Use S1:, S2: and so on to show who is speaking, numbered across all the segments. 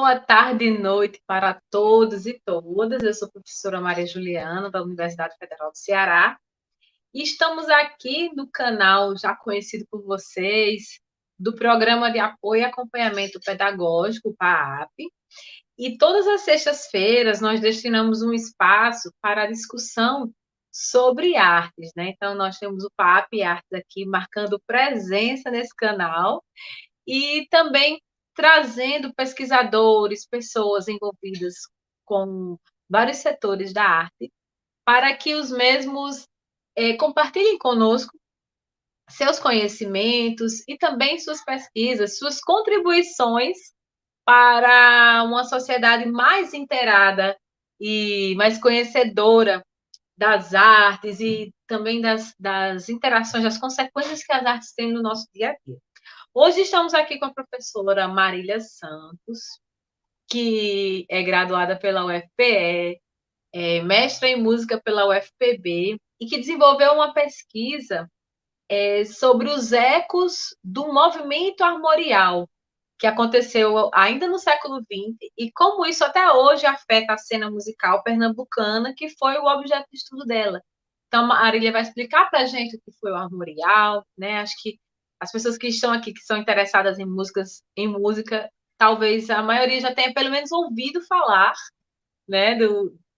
S1: Boa tarde e noite para todos e todas. Eu sou a professora Maria Juliana, da Universidade Federal do Ceará, e estamos aqui no canal já conhecido por vocês, do Programa de Apoio e Acompanhamento Pedagógico, PAAP. E todas as sextas-feiras nós destinamos um espaço para a discussão sobre artes, né? Então, nós temos o PAAP Artes aqui marcando presença nesse canal e também trazendo pesquisadores, pessoas envolvidas com vários setores da arte, para que os mesmos compartilhem conosco seus conhecimentos e também suas pesquisas, suas contribuições para uma sociedade mais inteirada e mais conhecedora das artes e também das interações, das consequências que as artes têm no nosso dia a dia. Hoje estamos aqui com a professora Marília Santos, que é graduada pela UFPE, mestra em música pela UFPB, e que desenvolveu uma pesquisa sobre os ecos do movimento armorial, que aconteceu ainda no século XX, e como isso até hoje afeta a cena musical pernambucana, que foi o objeto de estudo dela. Então, a Marília vai explicar para a gente o que foi o armorial, né? Acho que as pessoas que estão aqui, que são interessadas em música, talvez a maioria já tenha pelo menos ouvido falar, né,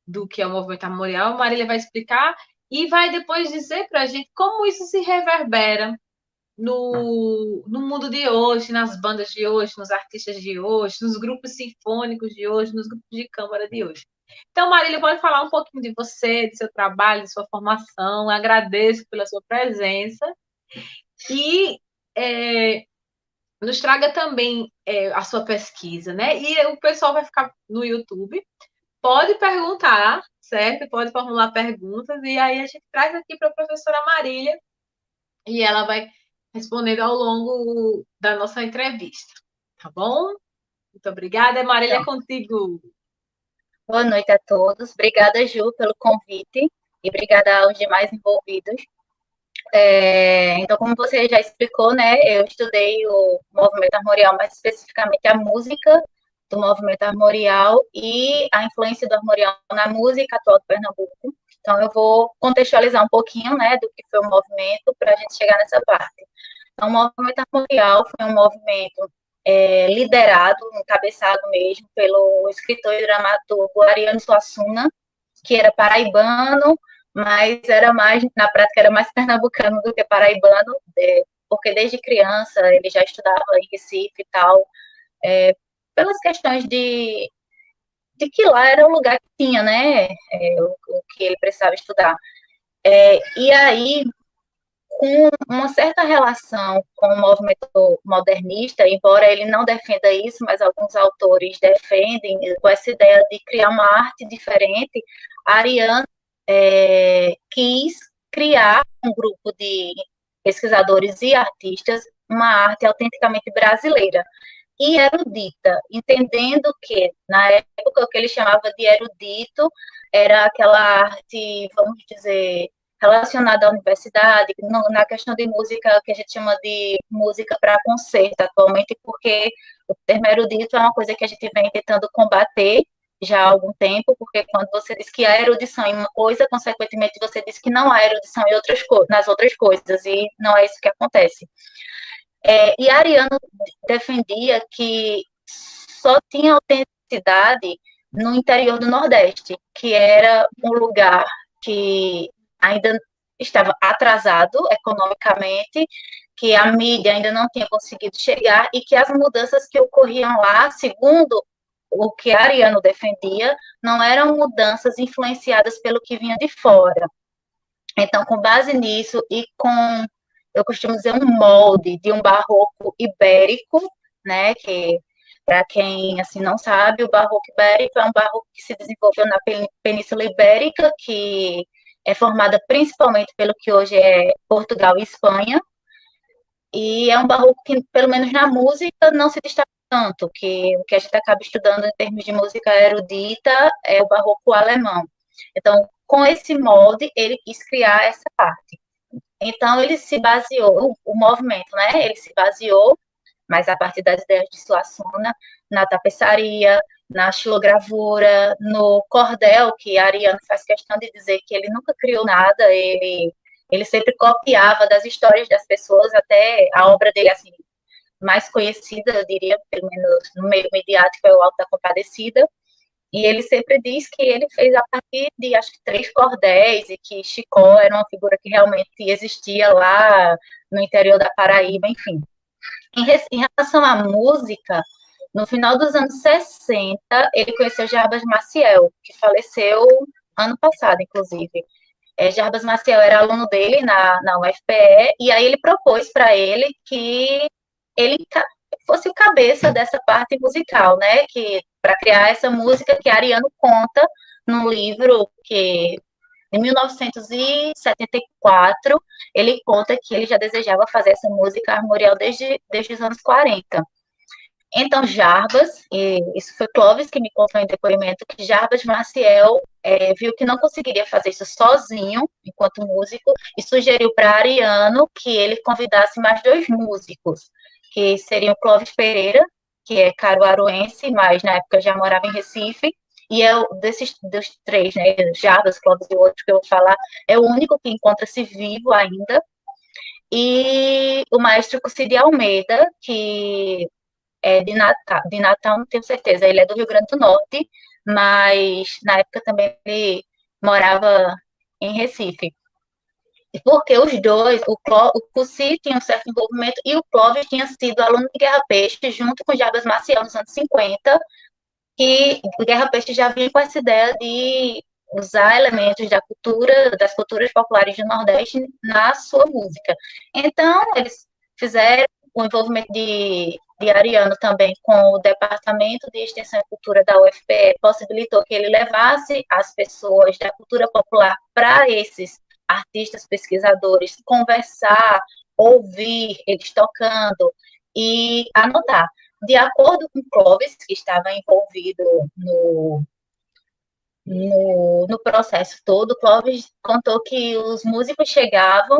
S1: do que é o movimento armorial. A Marília vai explicar e vai depois dizer para a gente como isso se reverbera no mundo de hoje, nas bandas de hoje, nos artistas de hoje, nos grupos sinfônicos de hoje, nos grupos de câmara de hoje. Então, Marília, pode falar um pouquinho de você, de seu trabalho, de sua formação. Agradeço pela sua presença e nos traga também a sua pesquisa, né? E o pessoal vai ficar no YouTube. Pode perguntar, certo? Pode formular perguntas e aí a gente traz aqui para a professora Marília e ela vai respondendo ao longo da nossa entrevista, tá bom? Muito obrigada. Marília, é
S2: Então,
S1: contigo.
S2: boa noite a todos. Obrigada, Ju, pelo convite e obrigada aos demais envolvidos. Então, como você já explicou, né, eu estudei o movimento armorial, mais especificamente a música do movimento armorial e a influência do armorial na música atual do Pernambuco. Então, eu vou contextualizar um pouquinho, né, do que foi o movimento para a gente chegar nessa parte. Então, o movimento armorial foi um movimento liderado, encabeçado mesmo, pelo escritor e dramaturgo Ariano Suassuna, que era paraibano, mas era mais, na prática, era mais pernambucano do que paraibano, porque desde criança ele já estudava em Recife e tal, pelas questões de que lá era o lugar que tinha, né, o que ele precisava estudar. E aí, com uma certa relação com o movimento modernista, embora ele não defenda isso, mas alguns autores defendem, com essa ideia de criar uma arte diferente, a Ariane quis criar um grupo de pesquisadores e artistas, uma arte autenticamente brasileira e erudita, entendendo que, na época, o que ele chamava de erudito era aquela arte, vamos dizer, relacionada à universidade, na questão de música, que a gente chama de música para concerto atualmente, porque o termo erudito é uma coisa que a gente vem tentando combater já há algum tempo, porque quando você diz que há erudição em uma coisa, consequentemente você diz que não há erudição em nas outras coisas, e não é isso que acontece. E Ariano defendia que só tinha autenticidade no interior do Nordeste, que era um lugar que ainda estava atrasado economicamente, que a mídia ainda não tinha conseguido chegar e que as mudanças que ocorriam lá, segundo o que Ariano defendia, não eram mudanças influenciadas pelo que vinha de fora. Então, com base nisso e com, eu costumo dizer, um molde de um barroco ibérico, né, que, para quem assim não sabe, o barroco ibérico é um barroco que se desenvolveu na Península Ibérica, que é formada principalmente pelo que hoje é Portugal e Espanha, e é um barroco que, pelo menos na música, não se destaca tanto, que o que a gente acaba estudando em termos de música erudita é o barroco alemão. Então, com esse molde, ele quis criar essa parte. Então, ele se baseou, o movimento, né? Ele se baseou mas a partir das ideias de Suassuna, na tapeçaria, na xilogravura, no cordel, que Ariano faz questão de dizer que ele nunca criou nada, ele sempre copiava das histórias das pessoas, até a obra dele, assim, mais conhecida, eu diria, pelo menos no meio midiático, é o Alto da Compadecida, e ele sempre diz que ele fez a partir de, acho que, 3 cordéis, e que Chicó era uma figura que realmente existia lá no interior da Paraíba, enfim. Em relação à música, no final dos anos 60, ele conheceu Jarbas Maciel, que faleceu ano passado, inclusive. Jarbas Maciel era aluno dele na UFPE, e aí ele propôs para ele que ele fosse o cabeça dessa parte musical, né? Que para criar essa música que Ariano conta no livro que em 1974 ele conta que ele já desejava fazer essa música armorial desde os anos 40. Então, Jarbas, e isso foi Clóvis que me contou em depoimento, que Jarbas Maciel viu que não conseguiria fazer isso sozinho, enquanto músico, e sugeriu para Ariano que ele convidasse mais 2 músicos, que seriam Clóvis Pereira, que é caruaruense, mas na época já morava em Recife, e dos 3, né, Jarbas, Clóvis e o outro que eu vou falar, é o único que encontra-se vivo ainda, e o maestro Cid Almeida, que de Natal, não tenho certeza, ele é do Rio Grande do Norte, mas na época também ele morava em Recife. Porque os dois, o Cussi tinha um certo envolvimento e o Clóvis tinha sido aluno de Guerra Peixe junto com Jarbas Maciel nos anos 50, que o Guerra Peixe já vinha com essa ideia de usar elementos da cultura, das culturas populares do Nordeste na sua música. Então, eles fizeram o envolvimento de Ariano também com o Departamento de Extensão e Cultura da UFPE, possibilitou que ele levasse as pessoas da cultura popular para esses artistas pesquisadores, conversar, ouvir eles tocando e anotar. De acordo com Clóvis, que estava envolvido no processo todo, Clóvis contou que os músicos chegavam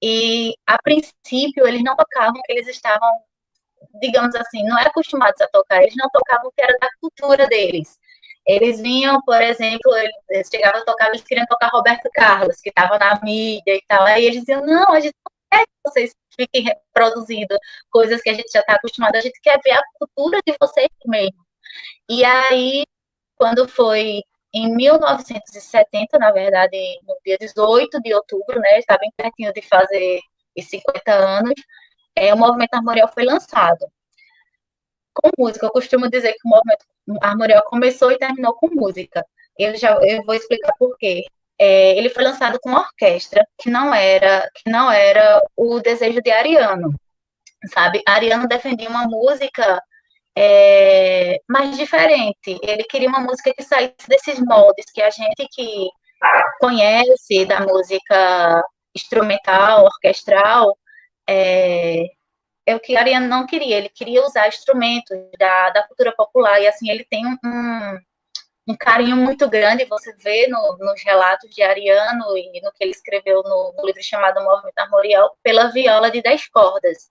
S2: e, a princípio, eles não tocavam, porque eles estavam, digamos assim, não é acostumados a tocar, eles não tocavam o que era da cultura deles. Eles vinham, por exemplo, eles chegavam a tocar, eles queriam tocar Roberto Carlos, que estava na mídia e tal, aí eles diziam, não, a gente não quer que vocês fiquem reproduzindo coisas que a gente já está acostumado, a gente quer ver a cultura de vocês mesmo. E aí, quando foi em 1970, na verdade, no dia 18 de outubro, né, estava bem pertinho de fazer os 50 anos, o Movimento Armorial foi lançado. Com música, eu costumo dizer que o Movimento Armorial começou e terminou com música. Eu vou explicar por quê. Ele foi lançado com orquestra, que não era o desejo de Ariano, sabe? Ariano defendia uma música mais diferente. Ele queria uma música que saísse desses moldes que a gente que conhece da música instrumental, orquestral, o que Ariano não queria. Ele queria usar instrumentos da cultura popular, e assim, ele tem um carinho muito grande, você vê nos relatos de Ariano e no que ele escreveu no livro chamado Movimento Armorial, pela viola de 10 cordas,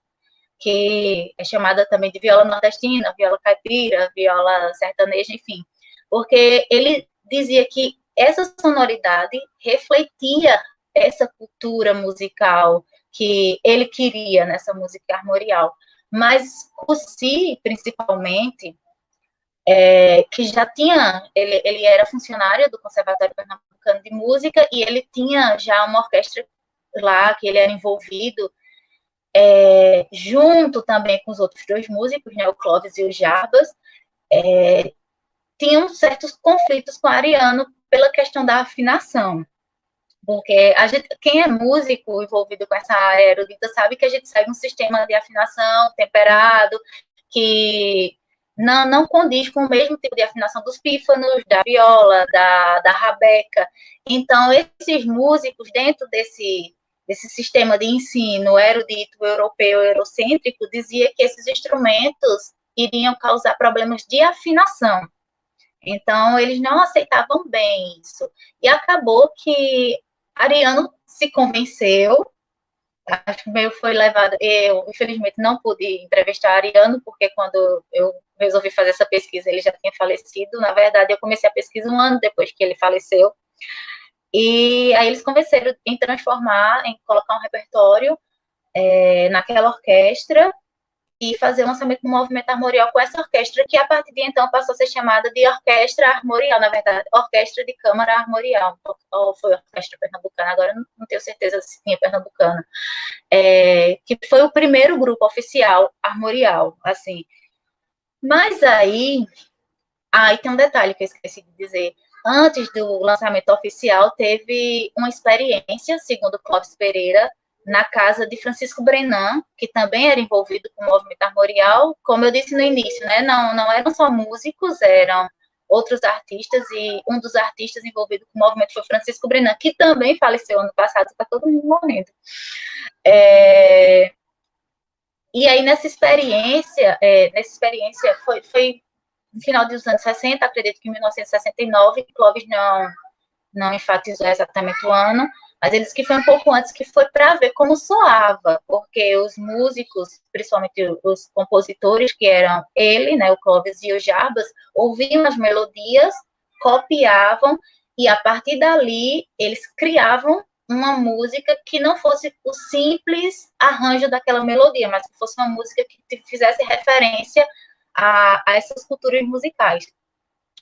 S2: que é chamada também de viola nordestina, viola caipira, viola sertaneja, enfim. Porque ele dizia que essa sonoridade refletia essa cultura musical que ele queria nessa música armorial. Mas o Si, principalmente, que já tinha, ele era funcionário do Conservatório Pernambucano de Música e ele tinha já uma orquestra lá, que ele era envolvido, junto também com os outros 2 músicos, né, o Clóvis e o Jarbas, tinham certos conflitos com Ariano pela questão da afinação. Porque quem é músico envolvido com essa área erudita sabe que a gente segue um sistema de afinação temperado, que não condiz com o mesmo tipo de afinação dos pífanos, da viola, da rabeca. Então, esses músicos, dentro desse sistema de ensino erudito, europeu, eurocêntrico, dizia que esses instrumentos iriam causar problemas de afinação. Então, eles não aceitavam bem isso. E acabou que Ariano se convenceu acho que meio foi levado. Eu, infelizmente, não pude entrevistar Ariano, porque quando eu resolvi fazer essa pesquisa, ele já tinha falecido. Na verdade, eu comecei a pesquisa um ano depois que ele faleceu. E aí eles convenceram em transformar, em colocar um repertório naquela orquestra e fazer o lançamento do movimento armorial com essa orquestra, que a partir de então passou a ser chamada de Orquestra Armorial, na verdade, Orquestra de Câmara Armorial, ou foi Orquestra Pernambucana, agora não tenho certeza se tinha Pernambucana, que foi o primeiro grupo oficial armorial, assim. Mas aí tem um detalhe que eu esqueci de dizer. Antes do lançamento oficial, teve uma experiência, segundo Clóvis Pereira, na casa de Francisco Brenan, que também era envolvido com o movimento armorial. Como eu disse no início, né, não eram só músicos, eram outros artistas, e um dos artistas envolvido com o movimento foi Francisco Brenan, que também faleceu ano passado, está todo mundo morrendo. E aí, nessa experiência foi no final dos anos 60, acredito que em 1969, Clóvis não enfatizou exatamente o ano, mas ele disse que foi um pouco antes, que foi para ver como soava, porque os músicos, principalmente os compositores, que eram ele, né, o Clóvis e o Jarbas, ouviam as melodias, copiavam, e a partir dali eles criavam uma música que não fosse o simples arranjo daquela melodia, mas que fosse uma música que fizesse referência a essas culturas musicais.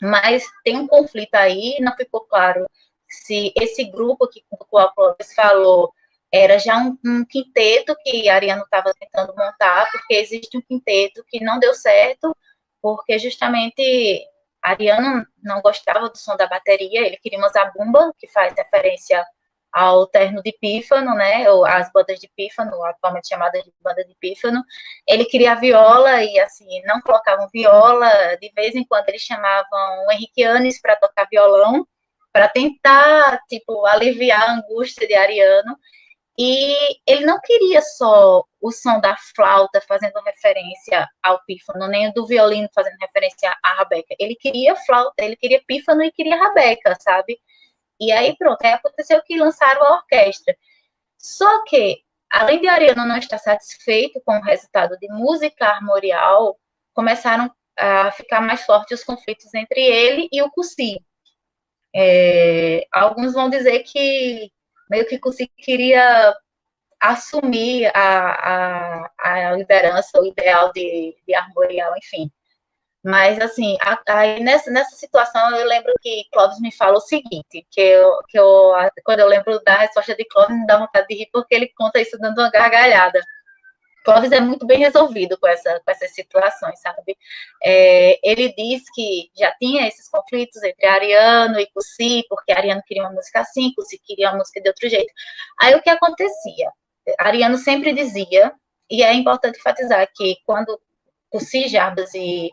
S2: Mas tem um conflito aí, não ficou claro se esse grupo que o Clóvis falou era já um quinteto que Ariano estava tentando montar, porque existe um quinteto que não deu certo, porque justamente Ariano não gostava do som da bateria, ele queria uma zabumba, que faz referência ao terno de pífano, né, ou as bandas de pífano, atualmente chamadas de banda de pífano. Ele queria viola e, assim, não colocavam viola, de vez em quando eles chamavam o Henrique Anis para tocar violão, para tentar, tipo, aliviar a angústia de Ariano, e ele não queria só o som da flauta fazendo referência ao pífano, nem o do violino fazendo referência à rabeca, ele queria flauta, ele queria pífano e queria rabeca, sabe? E aí, pronto, aí aconteceu que lançaram a orquestra. Só que, além de Ariano não estar satisfeito com o resultado de música armorial, começaram a ficar mais fortes os conflitos entre ele e o Cussi. Alguns vão dizer que meio que Cussi queria assumir a liderança, o ideal de armorial, enfim. Mas, assim, aí nessa situação, eu lembro que Clóvis me fala o seguinte, quando eu lembro da resposta de Clóvis, me dá vontade de rir, porque ele conta isso dando uma gargalhada. Clóvis é muito bem resolvido com essas situações, sabe? Ele diz que já tinha esses conflitos entre Ariano e Cussi, porque Ariano queria uma música assim, Cussi queria uma música de outro jeito. Aí, o que acontecia? Ariano sempre dizia, e é importante enfatizar que quando Cussi, Jarbas e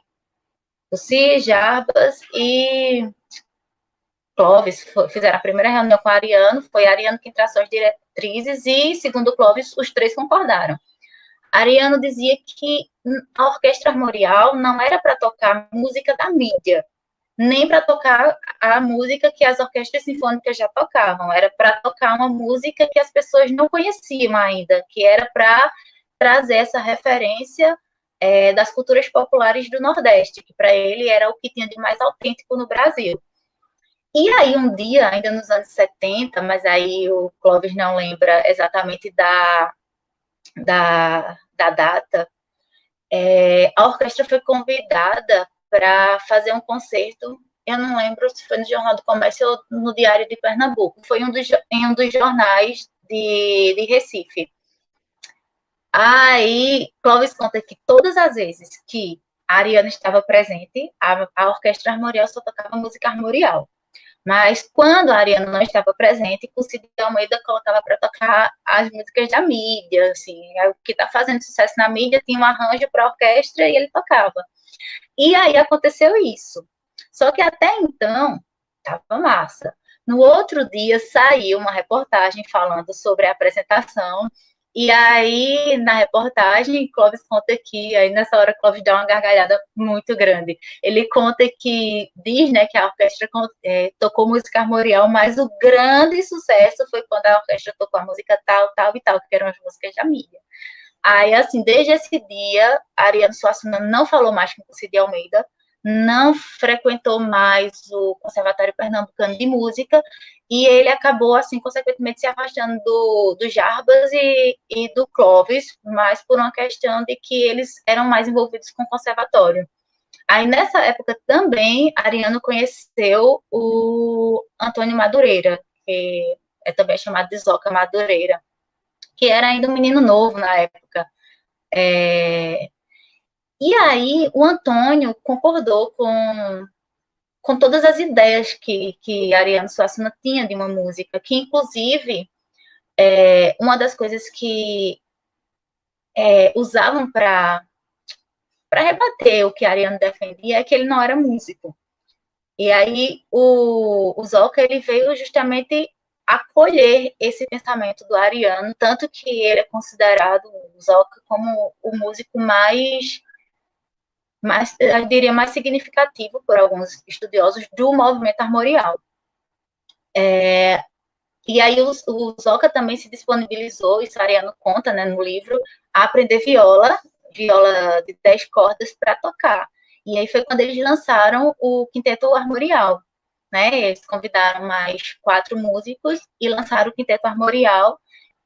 S2: Clóvis fizeram a primeira reunião com Ariano, foi Ariano quem traçou as diretrizes e, segundo Clóvis, os três concordaram. Ariano dizia que a orquestra armorial não era para tocar música da mídia, nem para tocar a música que as orquestras sinfônicas já tocavam, era para tocar uma música que as pessoas não conheciam ainda, que era para trazer essa referência das culturas populares do Nordeste, que para ele era o que tinha de mais autêntico no Brasil. E aí, um dia, ainda nos anos 70, mas aí o Clóvis não lembra exatamente da data, a orquestra foi convidada para fazer um concerto, eu não lembro se foi no Jornal do Comércio ou no Diário de Pernambuco, foi em um dos jornais de Recife. Aí, Clóvis conta que todas as vezes que a Ariana estava presente, a orquestra armorial só tocava música armorial. Mas quando a Ariana não estava presente, Cussi de Almeida colocava para tocar as músicas da mídia, assim, o que está fazendo sucesso na mídia tinha um arranjo para a orquestra e ele tocava. E aí aconteceu isso. Só que até então, estava massa. No outro dia saiu uma reportagem falando sobre a apresentação E aí, na reportagem, Clóvis conta que, aí nessa hora, Clóvis dá uma gargalhada muito grande. Ele conta que, diz, né, que a orquestra tocou música armorial, mas o grande sucesso foi quando a orquestra tocou a música tal, tal e tal, que eram as músicas da Mídia. Aí, assim, desde esse dia, Ariano Suassuna não falou mais com o Cid Almeida, não frequentou mais o Conservatório Pernambucano de Música, e ele acabou, assim, consequentemente se afastando do Jarbas e do Clóvis, mas por uma questão de que eles eram mais envolvidos com o conservatório. Aí, nessa época também, Ariano conheceu o Antônio Madureira, que é também chamado de Zoca Madureira, que era ainda um menino novo na época. E aí, o Antônio concordou com todas as ideias que Ariano Suassuna tinha de uma música, que, inclusive, uma das coisas que usavam para rebater o que Ariano defendia é que ele não era músico. E aí, o Zoca, ele veio justamente acolher esse pensamento do Ariano, tanto que ele é considerado, o Zoca, como o músico eu diria, mais significativo por alguns estudiosos do movimento armorial. E aí o Zoca também se disponibilizou, isso a Ariano conta, né, no livro, a aprender viola de 10 cordas para tocar. E aí foi quando eles lançaram o Quinteto Armorial, né? Eles convidaram mais 4 músicos e lançaram o Quinteto Armorial,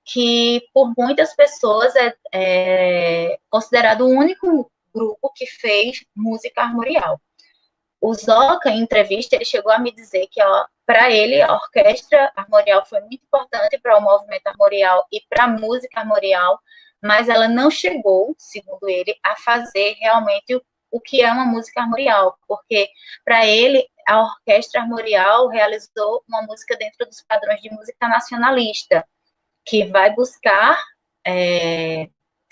S2: que por muitas pessoas é considerado o único grupo que fez música armorial. O Zoca, em entrevista, ele chegou a me dizer que, para ele, a orquestra armorial foi muito importante para o movimento armorial e para a música armorial, mas ela não chegou, segundo ele, a fazer realmente o que é uma música armorial, porque, para ele, a orquestra armorial realizou uma música dentro dos padrões de música nacionalista, que vai buscar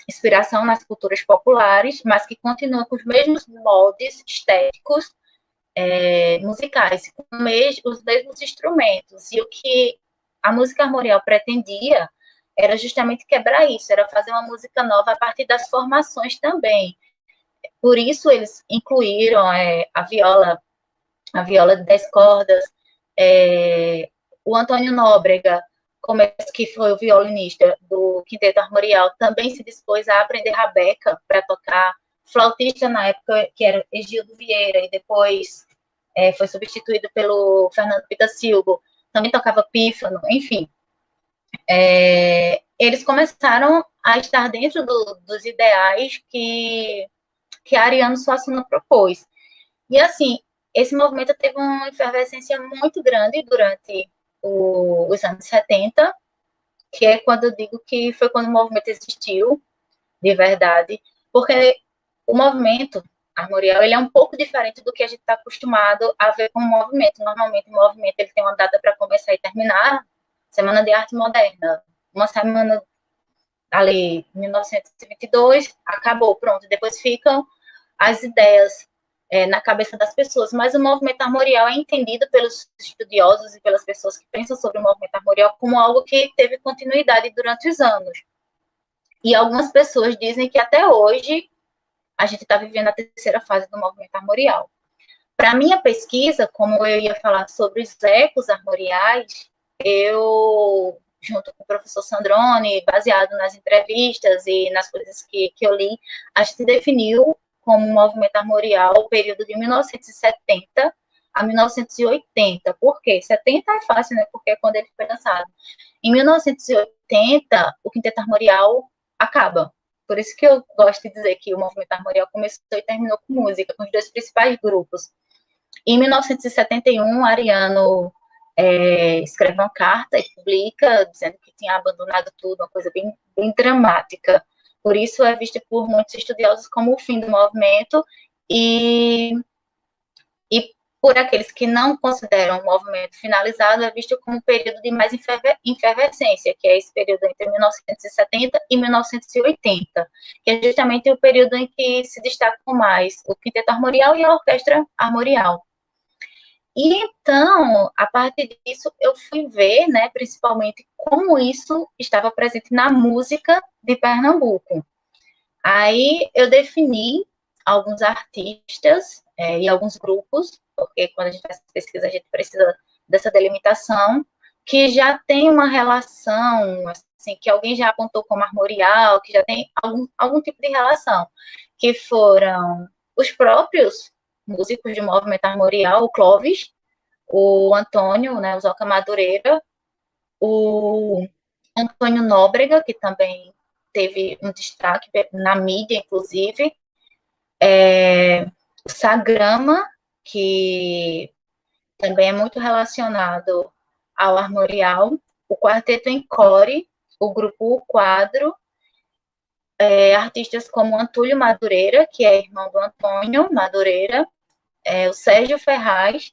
S2: inspiração nas culturas populares, mas que continua com os mesmos moldes estéticos musicais, com os mesmos instrumentos. E o que a música armorial pretendia era justamente quebrar isso, era fazer uma música nova a partir das formações também. Por isso eles incluíram a viola de 10 cordas, o Antônio Nóbrega, que foi o violinista do Quinteto Armorial, também se dispôs a aprender rabeca para tocar. Flautista na época, que era Egildo Vieira, e depois foi substituído pelo Fernando Pitacilgo, também tocava pífano, enfim. Eles começaram a estar dentro dos ideais que Ariano Suassuna propôs. E, assim, esse movimento teve uma efervescência muito grande durante os anos 70, que é quando eu digo que foi quando o movimento existiu, de verdade, porque o movimento armorial, ele é um pouco diferente do que a gente está acostumado a ver com o movimento. Normalmente, o movimento ele tem uma data para começar e terminar, Semana de Arte Moderna, uma semana ali, 1922, acabou, pronto. Depois ficam as ideias na cabeça das pessoas, mas o movimento armorial é entendido pelos estudiosos e pelas pessoas que pensam sobre o movimento armorial como algo que teve continuidade durante os anos. E algumas pessoas dizem que até hoje a gente está vivendo a terceira fase do movimento armorial. Para a minha pesquisa, como eu ia falar sobre os ecos armoriais, eu, junto com o professor Sandrone, baseado nas entrevistas e nas coisas que eu li, a gente definiu como movimento armorial o período de 1970 a 1980. Por quê? 70 é fácil, né? Porque é quando ele foi lançado. Em 1980, o Quinteto Armorial acaba. Por isso que eu gosto de dizer que o movimento armorial começou e terminou com música, com os 2 principais grupos. Em 1971, Ariano escreve uma carta e publica, dizendo que tinha abandonado tudo, uma coisa bem, bem dramática. Por isso é vista por muitos estudiosos como o fim do movimento e por aqueles que não consideram o movimento finalizado, é visto como um período de mais efervescência, que é esse período entre 1970 e 1980, que é justamente o período em que se destacam mais o Quinteto Armorial e a Orquestra Armorial. E então, a partir disso, eu fui ver, né, principalmente, como isso estava presente na música de Pernambuco. Aí eu defini alguns artistas e alguns grupos, porque quando a gente faz pesquisa, a gente precisa dessa delimitação, que já tem uma relação, assim, que alguém já apontou como armorial, que já tem algum tipo de relação, que foram os próprios músicos de movimento armorial, o Clóvis, o Antônio, né, o Zoca Madureira, o Antônio Nóbrega, que também teve um destaque na mídia, inclusive, o Sagrama, que também é muito relacionado ao armorial, o Quarteto Encore, o grupo O Quadro, artistas como Antúlio Madureira, que é irmão do Antônio Madureira, o Sérgio Ferraz,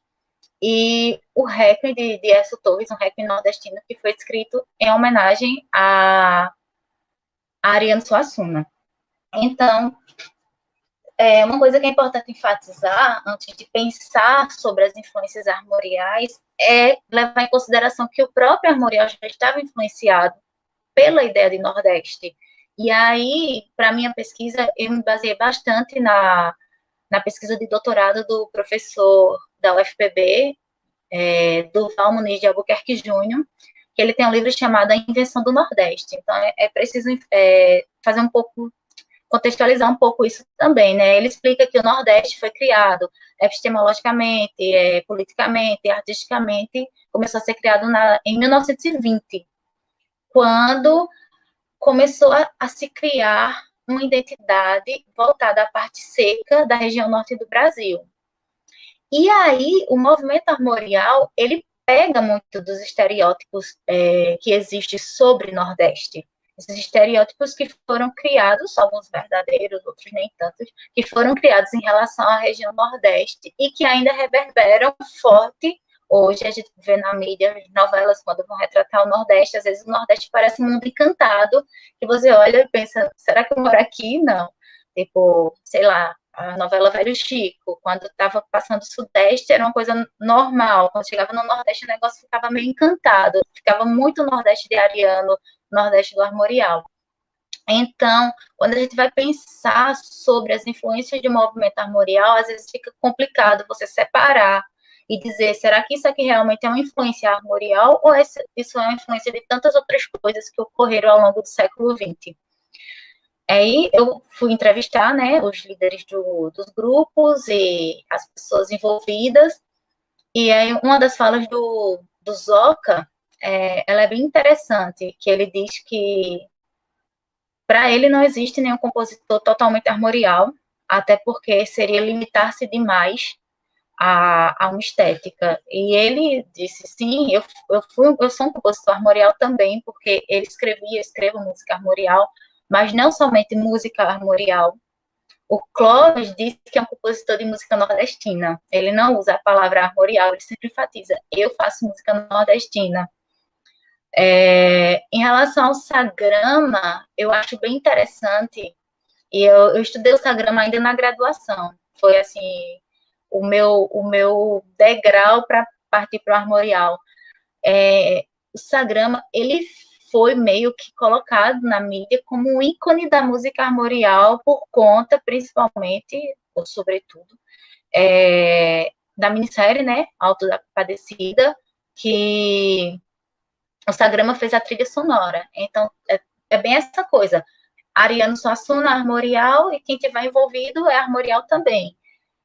S2: e o Requiem de Écio Torres, um Requiem nordestino que foi escrito em homenagem a Ariano Suassuna. Então, uma coisa que é importante enfatizar, antes de pensar sobre as influências armoriais, é levar em consideração que o próprio armorial já estava influenciado pela ideia de Nordeste. E aí, para minha pesquisa, eu me baseei bastante na pesquisa de doutorado do professor da UFPB, Durval Muniz de Albuquerque Júnior, que ele tem um livro chamado A Invenção do Nordeste. Então, é preciso fazer um pouco, contextualizar um pouco isso também, né? Ele explica que o Nordeste foi criado epistemologicamente, politicamente, artisticamente, começou a ser criado em 1920, quando começou a se criar uma identidade voltada à parte seca da região norte do Brasil. E aí, o movimento armorial, ele pega muito dos estereótipos que existem sobre Nordeste. Esses estereótipos que foram criados, alguns verdadeiros, outros nem tantos, que foram criados em relação à região Nordeste e que ainda reverberam forte. Hoje a gente vê na mídia, novelas, quando vão retratar o Nordeste, às vezes o Nordeste parece um mundo encantado, que você olha e pensa, será que eu moro aqui? Não. Tipo, sei lá, a novela Velho Chico, quando estava passando o Sudeste, era uma coisa normal. Quando chegava no Nordeste, o negócio ficava meio encantado. Ficava muito Nordeste de Ariano, Nordeste do Armorial. Então, quando a gente vai pensar sobre as influências do movimento armorial, às vezes fica complicado você separar e dizer, será que isso aqui realmente é uma influência armorial ou isso é uma influência de tantas outras coisas que ocorreram ao longo do século XX? Aí eu fui entrevistar, né, os líderes dos grupos e as pessoas envolvidas, e aí uma das falas do Zoca, ela é bem interessante, que ele diz que para ele não existe nenhum compositor totalmente armorial, até porque seria limitar-se demais a uma estética. E ele disse, sim, eu sou um compositor armorial também, porque ele escrevo música armorial, mas não somente música armorial. O Clóvis disse que é um compositor de música nordestina. Ele não usa a palavra armorial, ele sempre enfatiza, eu faço música nordestina. Em relação ao Sagrama, eu acho bem interessante, e eu estudei o Sagrama ainda na graduação. Foi, assim, o meu degrau para partir para o armorial. O Sagrama, ele foi meio que colocado na mídia como um ícone da música armorial por conta, principalmente, ou sobretudo, da minissérie, né, Alto da Compadecida, que o Sagrama fez a trilha sonora. Então, é bem essa coisa. Ariano Suassuna, armorial, e quem tiver envolvido é armorial também.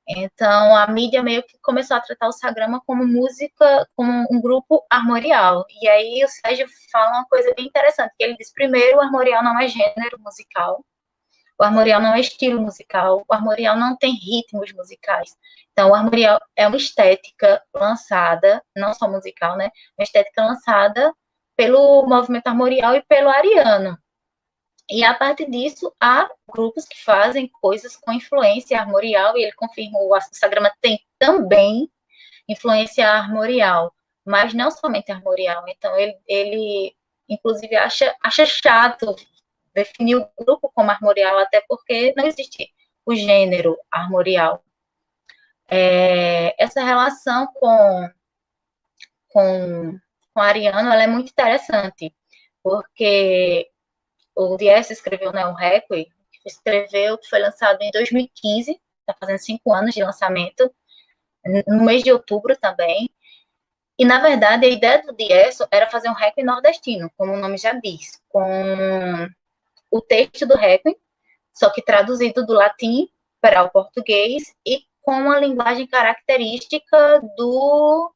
S2: Então, a mídia meio que começou a tratar o Sagrama como música, como um grupo armorial. E aí o Sérgio fala uma coisa bem interessante, que ele diz, primeiro, o armorial não é gênero musical, o armorial não é estilo musical, o armorial não tem ritmos musicais. Então, o armorial é uma estética lançada, não só musical, né? Uma estética lançada pelo movimento armorial e pelo ariano. E a partir disso, há grupos que fazem coisas com influência armorial, e ele confirmou, o Sagrama tem também influência armorial, mas não somente armorial. Então, ele inclusive, acha chato definir o grupo como armorial, até porque não existe o gênero armorial. Essa relação com Ariano, ela é muito interessante, porque o Dias escreveu, né, o Requiem, que foi lançado em 2015, está fazendo 5 anos de lançamento, no mês de outubro também. E, na verdade, a ideia do Diesso era fazer um Requiem nordestino, como o nome já diz, com o texto do Requiem, só que traduzido do latim para o português e com uma linguagem característica do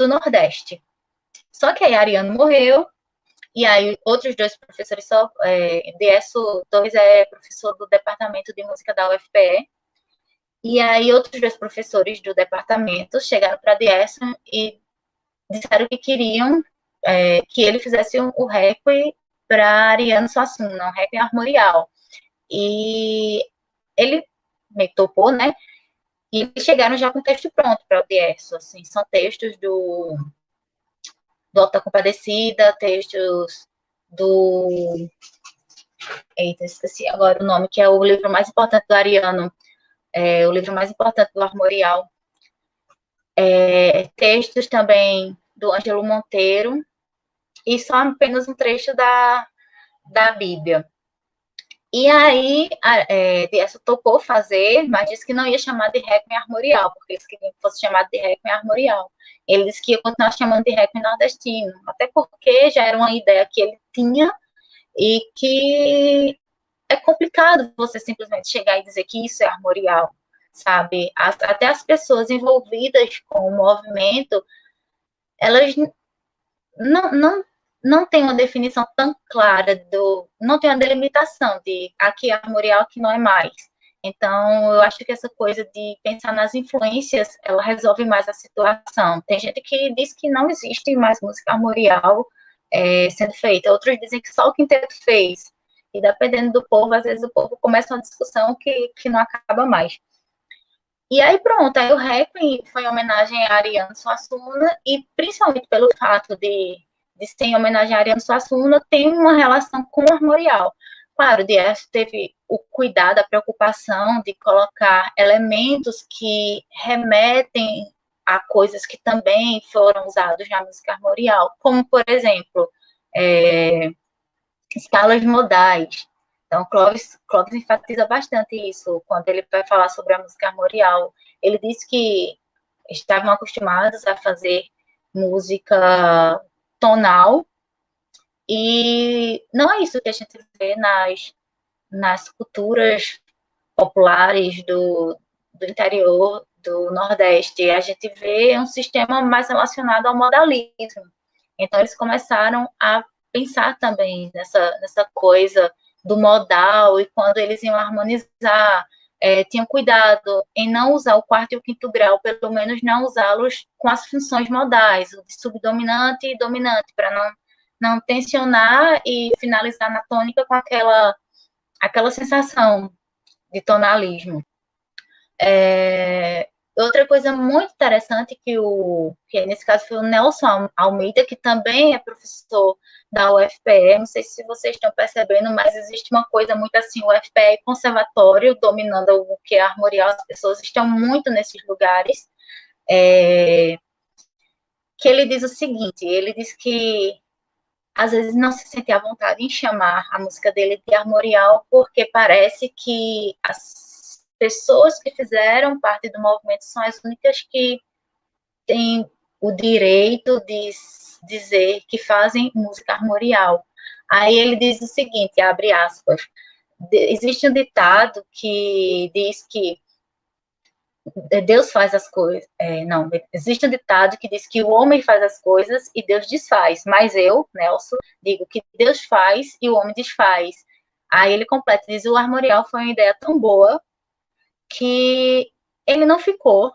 S2: Nordeste. Só que aí Ariano morreu, e aí outros dois professores, Diesso 2 é professor do Departamento de Música da UFPE, e aí outros dois professores do departamento chegaram para Diesso e disseram que queriam que ele fizesse o Requiem para Ariano Suassuna, um Requiem armorial. E ele me topou, né? E eles chegaram já com o texto pronto para o Diesso, assim, são textos do Alto da Compadecida, textos do... Eita, esqueci agora o nome, que é o livro mais importante do Ariano, o livro mais importante do Armorial. Textos também do Ângelo Monteiro, e só apenas um trecho da Bíblia. E aí, Diesso topou fazer, mas disse que não ia chamar de Requiem armorial, porque eles queriam que fosse chamado de Requiem armorial. Ele disse que ia continuar chamando de Requiem nordestino, até porque já era uma ideia que ele tinha e que é complicado você simplesmente chegar e dizer que isso é armorial, sabe? Até as pessoas envolvidas com o movimento, elas não tem uma definição tão clara não tem uma delimitação de aqui é armorial, aqui não é mais. Então, eu acho que essa coisa de pensar nas influências, ela resolve mais a situação. Tem gente que diz que não existe mais música armorial sendo feita, outros dizem que só o quinteto fez. E dependendo do povo, às vezes o povo começa uma discussão que não acaba mais. E aí pronto, aí o Requiem foi em homenagem a Ariano Suassuna, e principalmente pelo fato de ser em homenagem a Ariano Suassuna, tem uma relação com o armorial. Claro, Dias teve o cuidado, a preocupação de colocar elementos que remetem a coisas que também foram usados na música armorial, como, por exemplo, escalas modais. Então, Clóvis enfatiza bastante isso quando ele vai falar sobre a música armorial. Ele diz que estavam acostumados a fazer música tonal, e não é isso que a gente vê nas culturas populares do interior, do Nordeste. A gente vê um sistema mais relacionado ao modalismo. Então, eles começaram a pensar também nessa coisa do modal, e quando eles iam harmonizar, tinham cuidado em não usar o quarto e o quinto grau, pelo menos não usá-los com as funções modais, o de subdominante e dominante, para não tensionar e finalizar na tônica com aquela sensação de tonalismo. Outra coisa muito interessante que nesse caso foi o Nelson Almeida, que também é professor da UFPE, não sei se vocês estão percebendo, mas existe uma coisa muito assim, o UFPE conservatório, dominando o que é armorial, as pessoas estão muito nesses lugares, que ele diz o seguinte, ele diz que às vezes não se sente à vontade em chamar a música dele de armorial, porque parece que as pessoas que fizeram parte do movimento são as únicas que têm o direito de dizer que fazem música armorial. Aí ele diz o seguinte, abre aspas, existe um ditado que diz que Deus faz as coisas, não, existe um ditado que diz que o homem faz as coisas e Deus desfaz, mas eu, Nelson, digo que Deus faz e o homem desfaz. Aí ele completa, diz, o armorial foi uma ideia tão boa que ele não ficou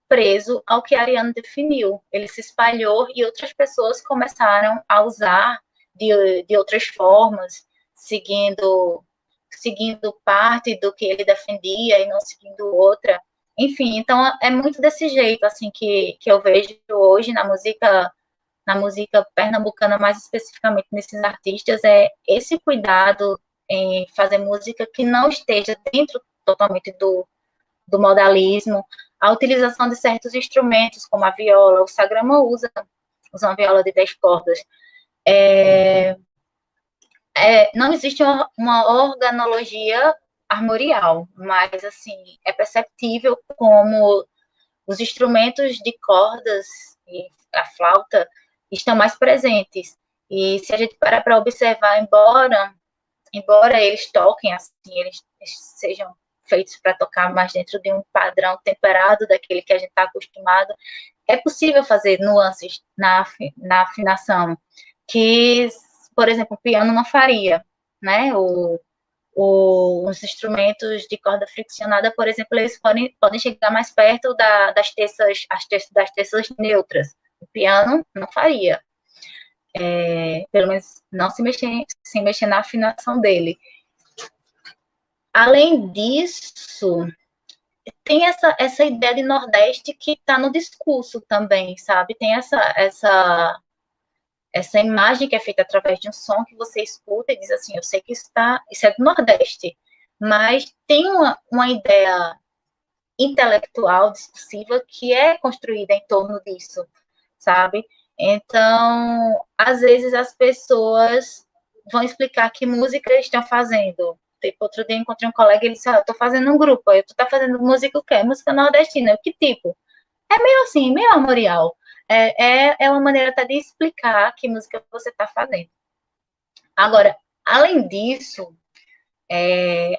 S2: preso ao que Ariano definiu. Ele se espalhou e outras pessoas começaram a usar de outras formas, seguindo parte do que ele defendia e não seguindo outra. Enfim, então é muito desse jeito assim que eu vejo hoje na música pernambucana, mais especificamente nesses artistas, esse cuidado em fazer música que não esteja dentro totalmente do modalismo, a utilização de certos instrumentos, como a viola. O Sagrama usa uma viola de 10 cordas. Não existe uma organologia armorial, mas, assim, é perceptível como os instrumentos de cordas e a flauta estão mais presentes. E se a gente parar para observar, embora eles toquem assim, eles sejam feitos para tocar mais dentro de um padrão temperado daquele que a gente está acostumado, é possível fazer nuances na afinação que, por exemplo, o piano não faria, né? Os instrumentos de corda friccionada, por exemplo, eles podem chegar mais perto das terças neutras. O piano não faria. Pelo menos não se mexer na afinação dele. Além disso, tem essa ideia de Nordeste que está no discurso também, sabe? Tem essa imagem que é feita através de um som que você escuta e diz assim, eu sei que isso é do Nordeste, mas tem uma ideia intelectual, discursiva, que é construída em torno disso, sabe? Então, às vezes as pessoas vão explicar que música estão fazendo. Tipo, outro dia eu encontrei um colega e ele disse, eu estou fazendo um grupo, tu tá fazendo música o quê? Música nordestina. Que tipo? É meio assim, meio armorial. É uma maneira até de explicar que música você está fazendo. Agora, além disso,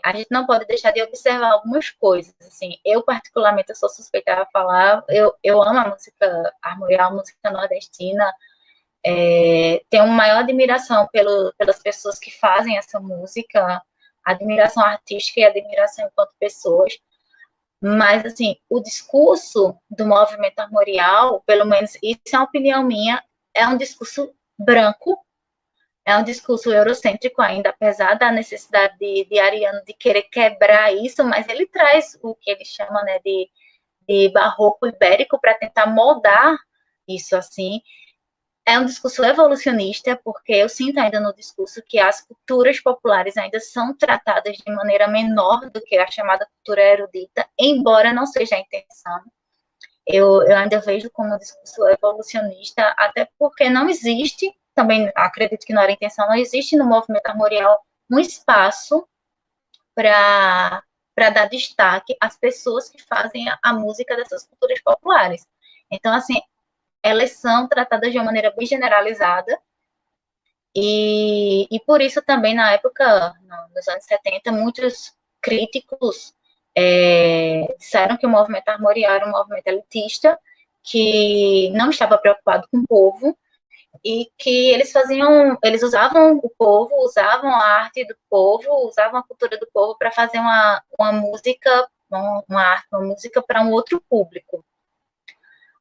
S2: a gente não pode deixar de observar algumas coisas. Assim, eu, particularmente, eu sou suspeita a falar, eu amo a música armorial, a música nordestina, tenho uma maior admiração pelas pessoas que fazem essa música, admiração artística e admiração enquanto pessoas. Mas, assim, o discurso do movimento armorial, pelo menos isso é uma opinião minha, é um discurso branco, é um discurso eurocêntrico ainda, apesar da necessidade de Ariano de querer quebrar isso, mas ele traz o que ele chama, né, de barroco ibérico para tentar moldar isso, assim. É um discurso evolucionista, porque eu sinto ainda no discurso que as culturas populares ainda são tratadas de maneira menor do que a chamada cultura erudita, embora não seja a intenção. Eu ainda vejo como um discurso evolucionista, até porque não existe, também acredito que não era a intenção, não existe no movimento armorial um espaço para dar destaque às pessoas que fazem a música dessas culturas populares. Então, assim, elas são tratadas de uma maneira bem generalizada, e por isso também, na época, nos anos 70, muitos críticos disseram que o movimento armorial era um movimento elitista, que não estava preocupado com o povo, e que eles usavam o povo, usavam a arte do povo, usavam a cultura do povo para fazer uma música, uma música para um outro público.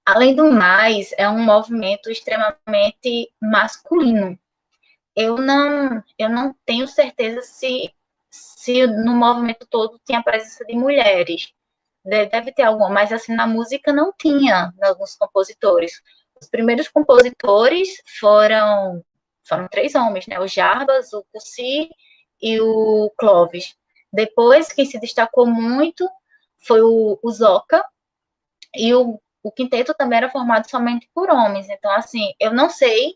S2: Além do mais, é um movimento extremamente masculino. Eu não tenho certeza se no movimento todo tinha a presença de mulheres. Deve ter alguma, mas assim, na música não tinha alguns compositores. Os primeiros compositores foram 3 homens, né? O Jarbas, o Cussi e o Clovis. Depois, quem se destacou muito foi o Zoca, e o quinteto também era formado somente por homens. Então, assim, eu não sei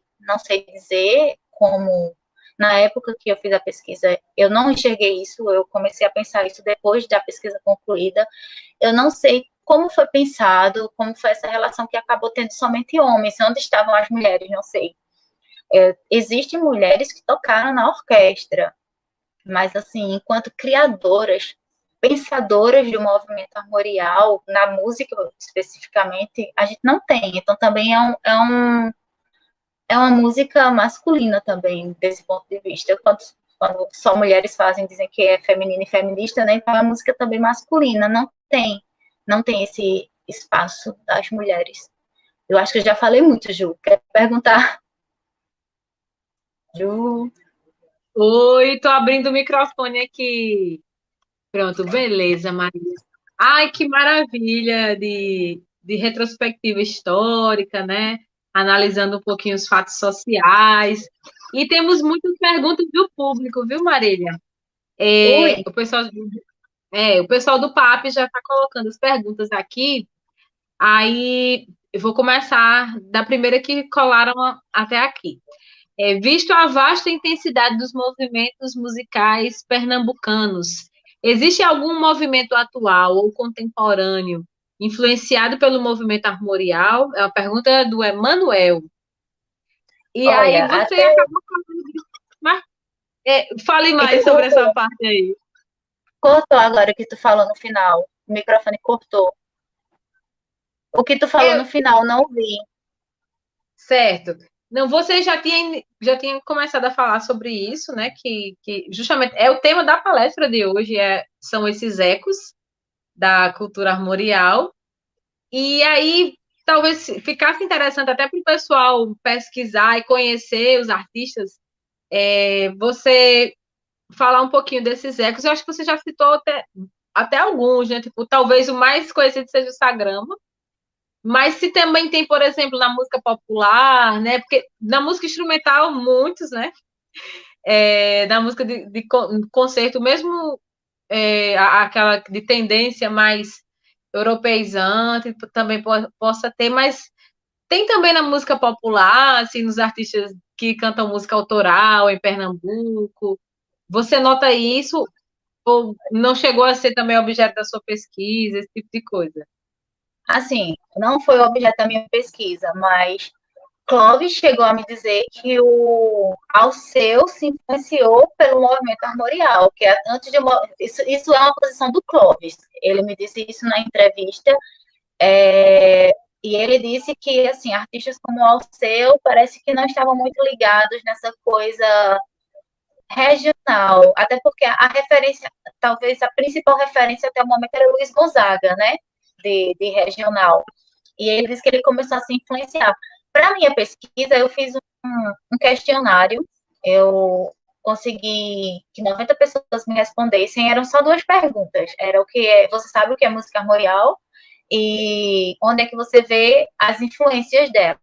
S2: dizer como, na época que eu fiz a pesquisa, eu não enxerguei isso, eu comecei a pensar isso depois da pesquisa concluída. Eu não sei como foi pensado, como foi essa relação que acabou tendo somente homens, onde estavam as mulheres, não sei. Existem mulheres que tocaram na orquestra, mas, assim, enquanto criadoras, pensadoras do movimento armorial, na música especificamente, a gente não tem. Então, também é uma música masculina também, desse ponto de vista. Quando só mulheres fazem, dizem que é feminina e feminista, né? Então, é uma música também masculina. Não tem esse espaço das mulheres. Eu acho que eu já falei muito, Ju. Quer perguntar? Ju?
S1: Oi, tô abrindo o microfone aqui. Pronto, beleza, Maria. Ai, que maravilha de retrospectiva histórica, né? Analisando um pouquinho os fatos sociais. E temos muitas perguntas do público, viu, Marília?
S2: Ui,
S1: O pessoal O pessoal do PAP já está colocando as perguntas aqui. Aí eu vou começar da primeira que colaram até aqui. Visto a vasta intensidade dos movimentos musicais pernambucanos, existe algum movimento atual ou contemporâneo influenciado pelo movimento armorial? É uma pergunta do Emanuel. E aí
S2: Olha,
S1: você
S2: até
S1: acabou falando disso, mas fale
S2: ele
S1: mais sobre essa
S2: cortou,
S1: parte aí.
S2: cortou agora o que tu falou no final. O microfone cortou. O que tu falou no
S1: Eu,
S2: final, não vi.
S1: certo. Não, você já tinha começado a falar sobre isso, né? Que justamente é o tema da palestra de hoje, são esses ecos da cultura armorial. E aí, talvez ficasse interessante até para o pessoal pesquisar e conhecer os artistas, você falar um pouquinho desses ecos. Eu acho que você já citou até alguns, né? Tipo, talvez o mais conhecido seja o Sagrama, mas se também tem, por exemplo, na música popular, né? Porque na música instrumental, muitos, né? Na música de concerto, mesmo aquela de tendência mais europeizante, também possa ter, mas tem também na música popular, assim, nos artistas que cantam música autoral em Pernambuco. Você nota isso ou não chegou a ser também objeto da sua pesquisa, esse tipo de coisa?
S2: Assim, não foi o objeto da minha pesquisa, mas Clóvis chegou a me dizer que o Alceu se influenciou pelo movimento armorial, que antes de isso é uma posição do Clóvis. Ele me disse isso na entrevista, e ele disse que assim artistas como Alceu parece que não estavam muito ligados nessa coisa regional, até porque a referência, talvez a principal referência até o momento era Luiz Gonzaga, né, de regional. E ele disse que ele começou a se influenciar. Para minha pesquisa, eu fiz um questionário, eu consegui que 90 pessoas me respondessem, eram só duas perguntas, era o que você sabe o que é música armorial e onde é que você vê as influências dela.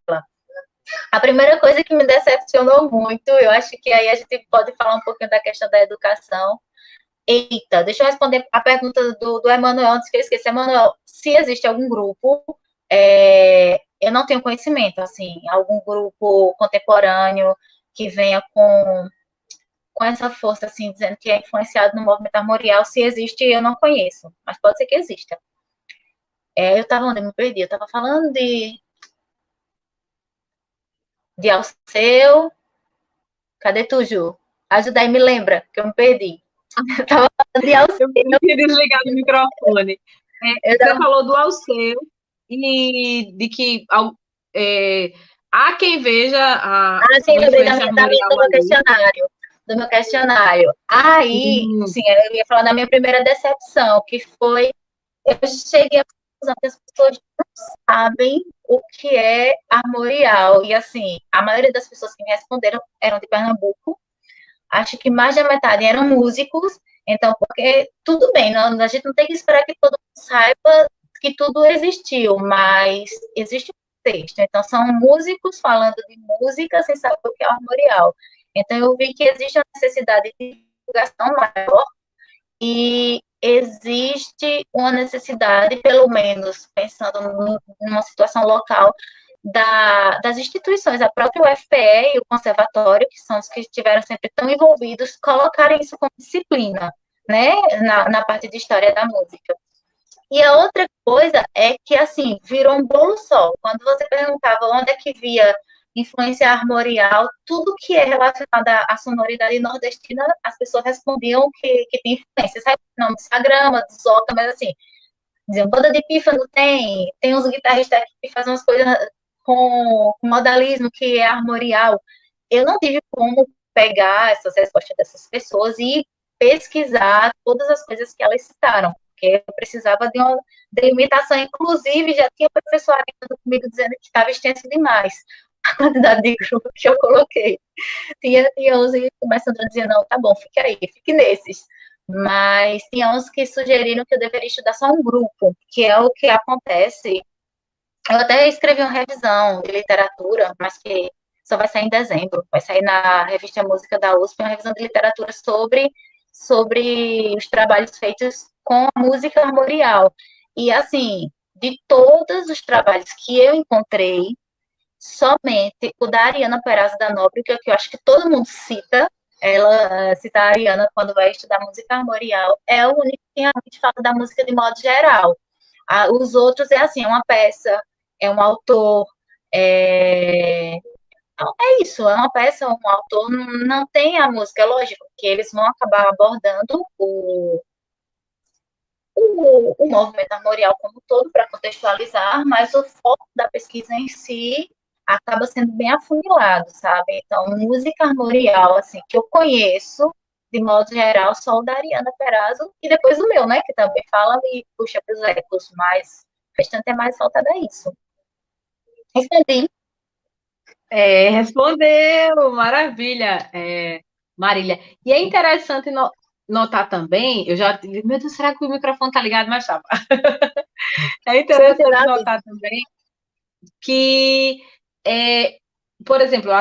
S2: A primeira coisa que me decepcionou muito, eu acho que aí a gente pode falar um pouquinho da questão da educação. Eita, deixa eu responder a pergunta do Emanuel antes que eu esqueça. Emanuel, se existe algum grupo, eu não tenho conhecimento, assim, algum grupo contemporâneo que venha com essa força, assim, dizendo que é influenciado no movimento armorial, se existe, eu não conheço, mas pode ser que exista. Eu estava onde? Eu me perdi. Eu estava falando de Alceu. Cadê tu, Ju? Ajuda aí, me lembra, que eu me perdi. Eu tava falando de Alceu.
S1: Eu tinha desligado o microfone.
S2: Eu
S1: Você
S2: tava...
S1: falou do Alceu e de que é, há quem veja
S2: sim,
S1: uma
S2: lembrei
S1: influência
S2: do
S1: armorial
S2: meu
S1: ali.
S2: questionário. Do meu questionário. Aí,
S1: Hum,
S2: sim, eu ia falar da minha primeira decepção, que foi, eu cheguei à conclusão que as pessoas não sabem o que é armorial. E, assim, a maioria das pessoas que me responderam eram de Pernambuco. Acho que mais da metade eram músicos. Então, porque tudo bem, não, a gente não tem que esperar que todo mundo saiba que tudo existiu, mas existe um texto. Então, são músicos falando de música sem saber o que é armorial. Então, eu vi que existe uma necessidade de divulgação maior e existe uma necessidade, pelo menos pensando numa situação local, das instituições, a própria UFPE e o Conservatório, que são os que estiveram sempre tão envolvidos, colocarem isso como disciplina, né, na parte de história da música. E a outra coisa é que, assim, virou um bolo só. Quando você perguntava onde é que via influência armorial, tudo que é relacionado à sonoridade nordestina, as pessoas respondiam que tem influência. Sabe o nome? Sagrama, Zoca, mas assim, diziam, banda de pífano tem uns guitarristas que fazem umas coisas com modalismo que é armorial. Eu não tive como pegar essas respostas dessas pessoas e pesquisar todas as coisas que elas citaram, porque eu precisava de uma delimitação. Inclusive, já tinha professor orientando comigo dizendo que estava extenso demais a quantidade de grupos que eu coloquei. Tinha uns que começando a dizer, não, tá bom, fique aí, fique nesses. Mas tinha uns que sugeriram que eu deveria estudar só um grupo, que é o que acontece. Eu até escrevi uma revisão de literatura, mas que só vai sair em dezembro. Vai sair na revista Música da USP, uma revisão de literatura sobre os trabalhos feitos com a música armorial. E, assim, de todos os trabalhos que eu encontrei, somente o da Ariana Perazzo da Nóbrega, que eu acho que todo mundo cita, ela cita a Ariana quando vai estudar música armorial, é o único que realmente fala da música de modo geral. Os outros é assim, é uma peça, é um autor, é isso, é uma peça, um autor, não tem a música, é lógico que eles vão acabar abordando o movimento armorial como um todo para contextualizar, mas o foco da pesquisa em si acaba sendo bem afunilado, sabe? Então, música armorial, assim, que eu conheço, de modo geral, só o da Ariana Perazzo, e depois o meu, né, que também fala e puxa para os ecos, mas o restante é mais voltado a isso. Respondi.
S1: Respondeu, maravilha, Marília. E é interessante notar também, eu já, meu Deus, será que o microfone tá ligado? Mas tá. É interessante notar também que, por exemplo,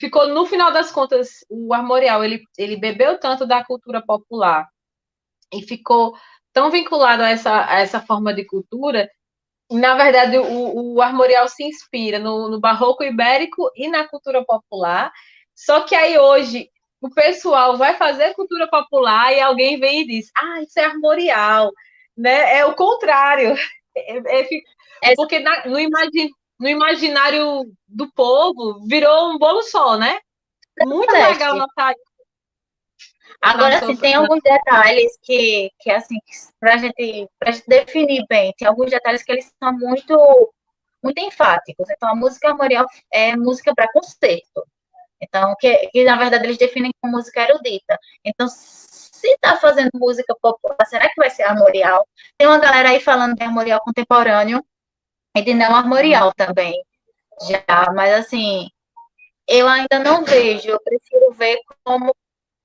S1: ficou no final das contas, o armorial, ele bebeu tanto da cultura popular e ficou tão vinculado a essa forma de cultura. Na verdade, o armorial se inspira no barroco ibérico e na cultura popular. Só que aí hoje o pessoal vai fazer cultura popular e alguém vem e diz: ah, isso é armorial, né? É o contrário. Porque no imaginário do povo virou um bolo só, né? Muito legal notar.
S2: Agora, assim, tem alguns detalhes que assim, para gente definir bem, tem alguns detalhes que eles são muito enfáticos. Então, a música armorial é música para concerto. Então, que na verdade eles definem como música erudita. Então, se está fazendo música popular, será que vai ser armorial? Tem uma galera aí falando de armorial contemporâneo e de não armorial também. Já, mas assim, eu ainda não vejo, eu prefiro ver como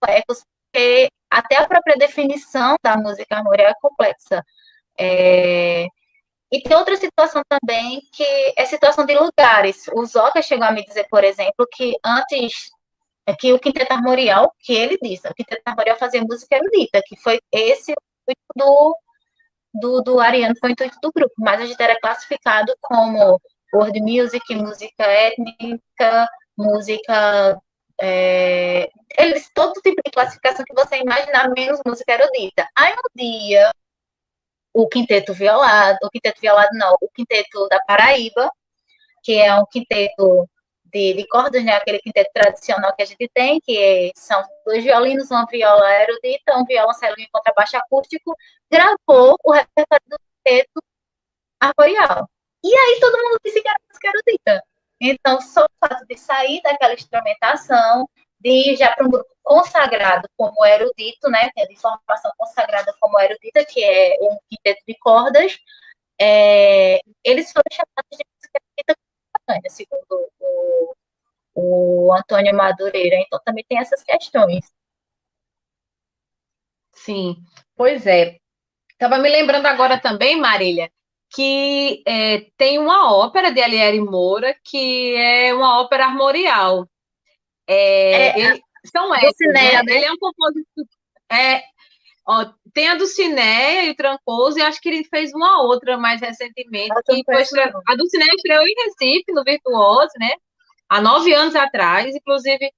S2: ecos, porque até a própria definição da música armorial é complexa. E tem outra situação também, que é situação de lugares. O Zoca chegou a me dizer, por exemplo, que antes, que o Quinteto Armorial, que ele disse, o Quinteto Armorial fazia música erudita, que foi esse o intuito do Ariano, foi o intuito do grupo, mas a gente era classificado como world music, música étnica, música eles, todo tipo de classificação que você imaginar, menos música erudita. Aí um dia, o quinteto violado não, o quinteto da Paraíba, que é um quinteto de cordas, né, aquele quinteto tradicional que a gente tem, que são 2 violinos, uma viola erudita, um violoncelo e um contrabaixo acústico, gravou o repertório do quinteto armorial. E aí todo mundo disse que era música erudita. Então, só o fato de sair daquela instrumentação, de ir já para um grupo consagrado como erudito, né, de formação consagrada como erudita, que é um quinteto de cordas, eles foram chamados de música erudita contemporânea, segundo o Antônio Madureira. Então, também tem essas questões.
S1: Sim, pois é. Estava me lembrando agora também, Marília, que tem uma ópera de Alieri Moura que é uma ópera armorial. São ecos,
S2: Cineia,
S1: né? Ele é um compositor. Tem a do Cineia e o Trancoso, e acho que ele fez uma outra mais recentemente. A do Cineia estreou em Recife, no Virtuose, né? Há 9 anos atrás. Inclusive,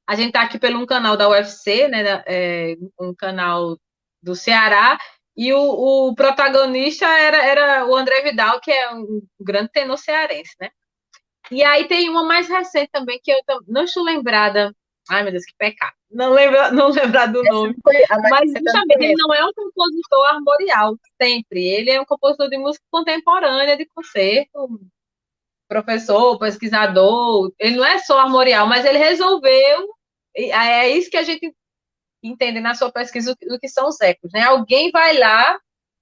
S1: a gente está aqui pelo um canal da UFC, né? Um canal do Ceará. E o protagonista era o André Vidal, que é um grande tenor cearense, né? E aí tem uma mais recente também, que eu não estou lembrada. Ai, meu Deus, que pecado. Não lembrar do nome. Mas justamente ele não é um compositor armorial, sempre. Ele é um compositor de música contemporânea, de concerto, professor, pesquisador. Ele não é só armorial, mas ele resolveu. É isso que a gente entende na sua pesquisa o que são os ecos, né? Alguém vai lá,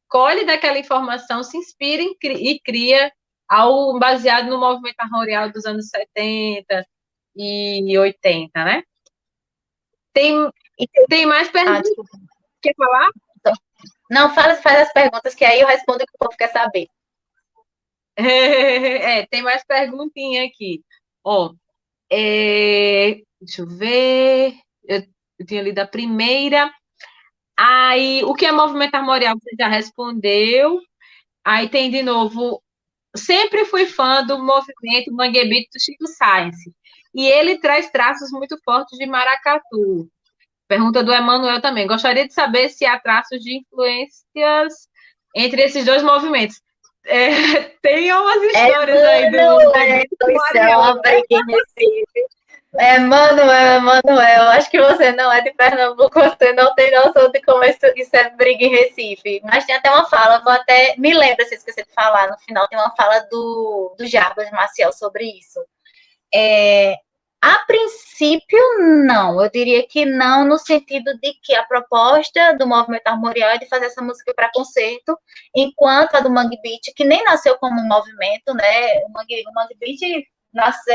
S1: colhe daquela informação, se inspira e cria algo baseado no movimento armorial dos anos 70 e 80, né? Tem mais perguntas? Quer falar?
S2: Não, faz as perguntas, que aí eu respondo o que o povo quer saber.
S1: Tem mais perguntinha aqui. Deixa eu ver. Eu tinha lido a primeira. Aí, o que é movimento armorial, você já respondeu. Aí tem de novo, sempre fui fã do movimento Mangue Beat do Chico Science. E ele traz traços muito fortes de maracatu. Pergunta do Emanuel também. Gostaria de saber se há traços de influências entre esses dois movimentos. Tem umas histórias aí do
S2: Emanuel,
S1: Beat com
S2: isso é
S1: Ariana,
S2: uma
S1: né?
S2: briga em Recife. Emanuel, acho que você não é de Pernambuco, você não tem noção de como isso é briga em Recife. Mas tem até uma fala, vou até. Me lembra, se esqueci de falar, no final tem uma fala do Jarbas Maciel sobre isso. A princípio, não. Eu diria que não, no sentido de que a proposta do movimento armorial é de fazer essa música para concerto, enquanto a do Mangue Beat, que nem nasceu como um movimento, né? O Mangue Beat,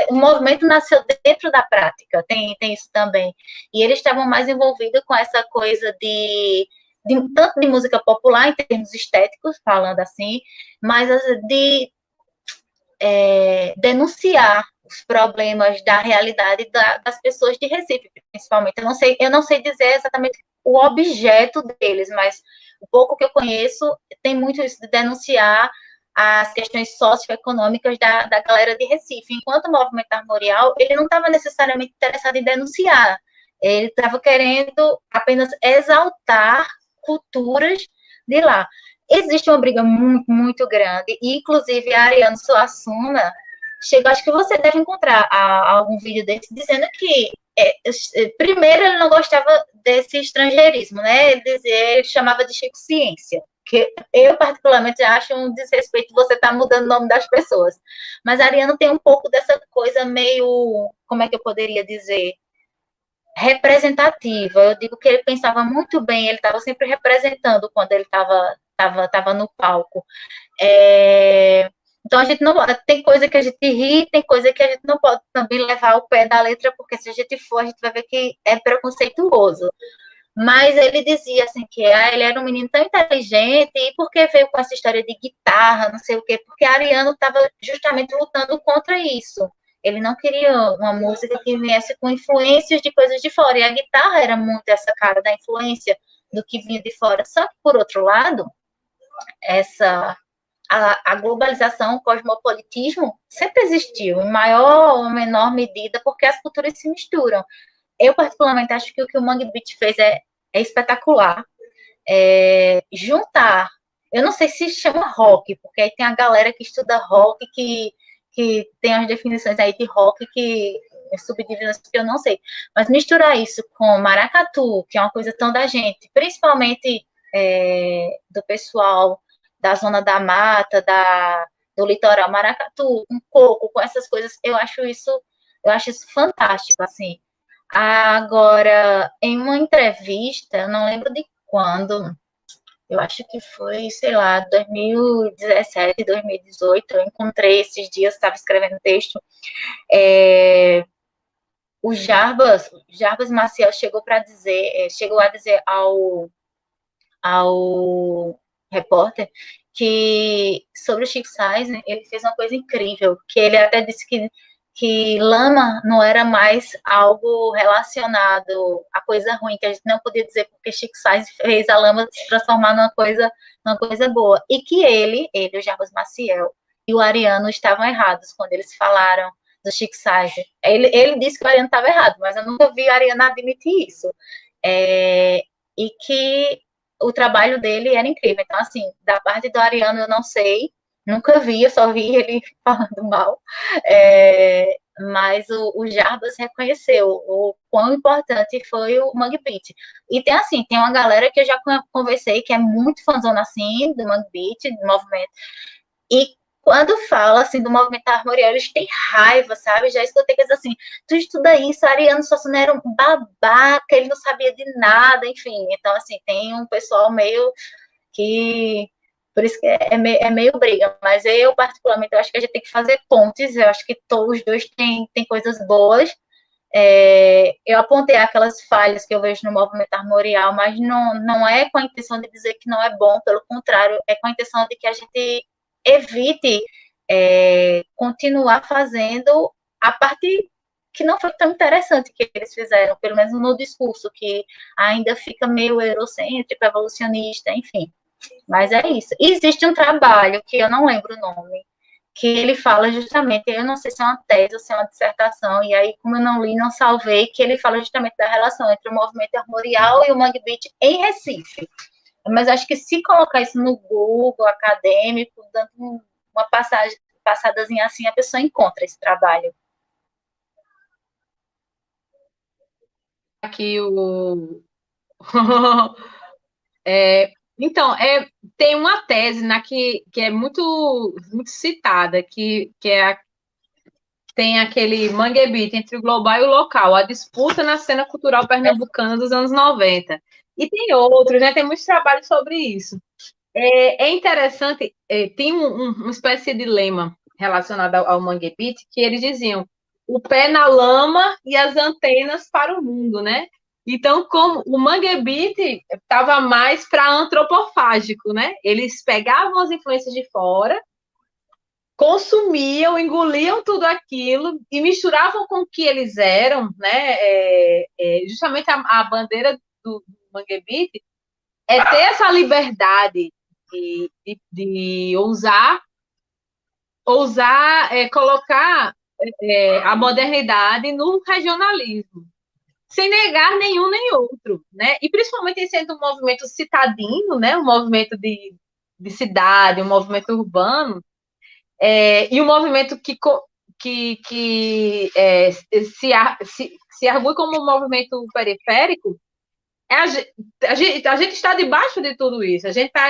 S2: o movimento nasceu dentro da prática, tem isso também. E eles estavam mais envolvidos com essa coisa tanto de música popular, em termos estéticos, falando assim, mas de denunciar os problemas da realidade das pessoas de Recife, principalmente. Eu não sei dizer exatamente o objeto deles, mas o pouco que eu conheço tem muito isso de denunciar as questões socioeconômicas da galera de Recife. Enquanto o movimento armorial, ele não estava necessariamente interessado em denunciar, ele estava querendo apenas exaltar culturas de lá. Existe uma briga muito, muito grande, e inclusive a Ariano Suassuna chega, acho que você deve encontrar algum vídeo desse dizendo que primeiro ele não gostava desse estrangeirismo, né? Ele chamava de Chico Ciência, que eu particularmente acho um desrespeito você estar mudando o nome das pessoas. Mas a Ariano tem um pouco dessa coisa meio, como é que eu poderia dizer? Representativa. Eu digo que ele pensava muito bem, ele estava sempre representando quando ele estava no palco. Então a gente não tem coisa que a gente ri, tem coisa que a gente não pode também levar ao pé da letra, porque se a gente for, a gente vai ver que é preconceituoso. Mas ele dizia assim que ele era um menino tão inteligente, e por que veio com essa história de guitarra, não sei o quê, porque Ariano estava justamente lutando contra isso. Ele não queria uma música que viesse com influências de coisas de fora, e a guitarra era muito essa cara da influência do que vinha de fora. Só que, por outro lado, a globalização, o cosmopolitismo sempre existiu, em maior ou menor medida, porque as culturas se misturam. Eu, particularmente, acho que o que o Mangue Beat fez é espetacular. Juntar, eu não sei se chama rock, porque aí tem a galera que estuda rock, que tem as definições aí de rock, que subdivisões que eu não sei, mas misturar isso com maracatu, que é uma coisa tão da gente, principalmente do pessoal da zona da mata, do litoral, maracatu, um coco, com essas coisas, eu acho isso fantástico, assim. Agora, em uma entrevista, eu não lembro de quando, eu acho que foi, sei lá, 2017, 2018, eu encontrei esses dias, estava escrevendo texto, o Jarbas Maciel chegou a dizer ao repórter que sobre o Chico Sainz, ele fez uma coisa incrível, que ele até disse que lama não era mais algo relacionado a coisa ruim, que a gente não podia dizer porque Chico Sainz fez a lama se transformar numa coisa boa, e que ele, o Jarbas Maciel e o Ariano estavam errados quando eles falaram do Chico Sainz. Ele disse que o Ariano estava errado, mas eu nunca vi o Ariano admitir isso. E que o trabalho dele era incrível. Então, assim, da parte do Ariano eu não sei, nunca vi, eu só vi ele falando mal. Mas o Jarbas reconheceu o quão importante foi o Mangue Beat. E tem assim, tem uma galera que eu já conversei que é muito fãzona assim do Mangue Beat, do movimento. E quando fala assim do movimento armorial, eles têm raiva, sabe? Já escutei coisas assim, tu estuda isso, Ariano Suassuna era um babaca, ele não sabia de nada, enfim. Então, assim, tem um pessoal meio que... Por isso que é meio briga. Mas eu, particularmente, eu acho que a gente tem que fazer pontes. Eu acho que todos os dois têm coisas boas. Eu apontei aquelas falhas que eu vejo no movimento armorial, mas não é com a intenção de dizer que não é bom, pelo contrário, é com a intenção de que a gente evite continuar fazendo a parte que não foi tão interessante que eles fizeram, pelo menos no discurso, que ainda fica meio eurocêntrico, evolucionista, enfim. Mas é isso. E existe um trabalho, que eu não lembro o nome, que ele fala justamente, eu não sei se é uma tese ou se é uma dissertação, e aí, como eu não li, não salvei, que ele fala justamente da relação entre o movimento armorial e o Mangue Beat em Recife. Mas acho que se colocar isso no Google acadêmico, dando uma passadazinha assim, a pessoa encontra esse trabalho.
S1: Aqui o. Então, tem uma tese que é muito citada, tem aquele Mangue Beat entre o global e o local, a disputa na cena cultural pernambucana dos anos 90. E tem outros, né? Tem muitos trabalhos sobre isso. É interessante, tem uma espécie de lema relacionado ao Mangue Beat, que eles diziam o pé na lama e as antenas para o mundo, né? Então, como o Mangue Beat estava mais para antropofágico, né? Eles pegavam as influências de fora, consumiam, engoliam tudo aquilo e misturavam com o que eles eram, né? Justamente a bandeira do Mangue Beat é ter essa liberdade de ousar colocar a modernidade no regionalismo, sem negar nenhum nem outro, né? E principalmente sendo um movimento citadino, né? Um movimento de cidade, um movimento urbano, e um movimento que se argue como um movimento periférico. A gente está debaixo de tudo isso, a gente está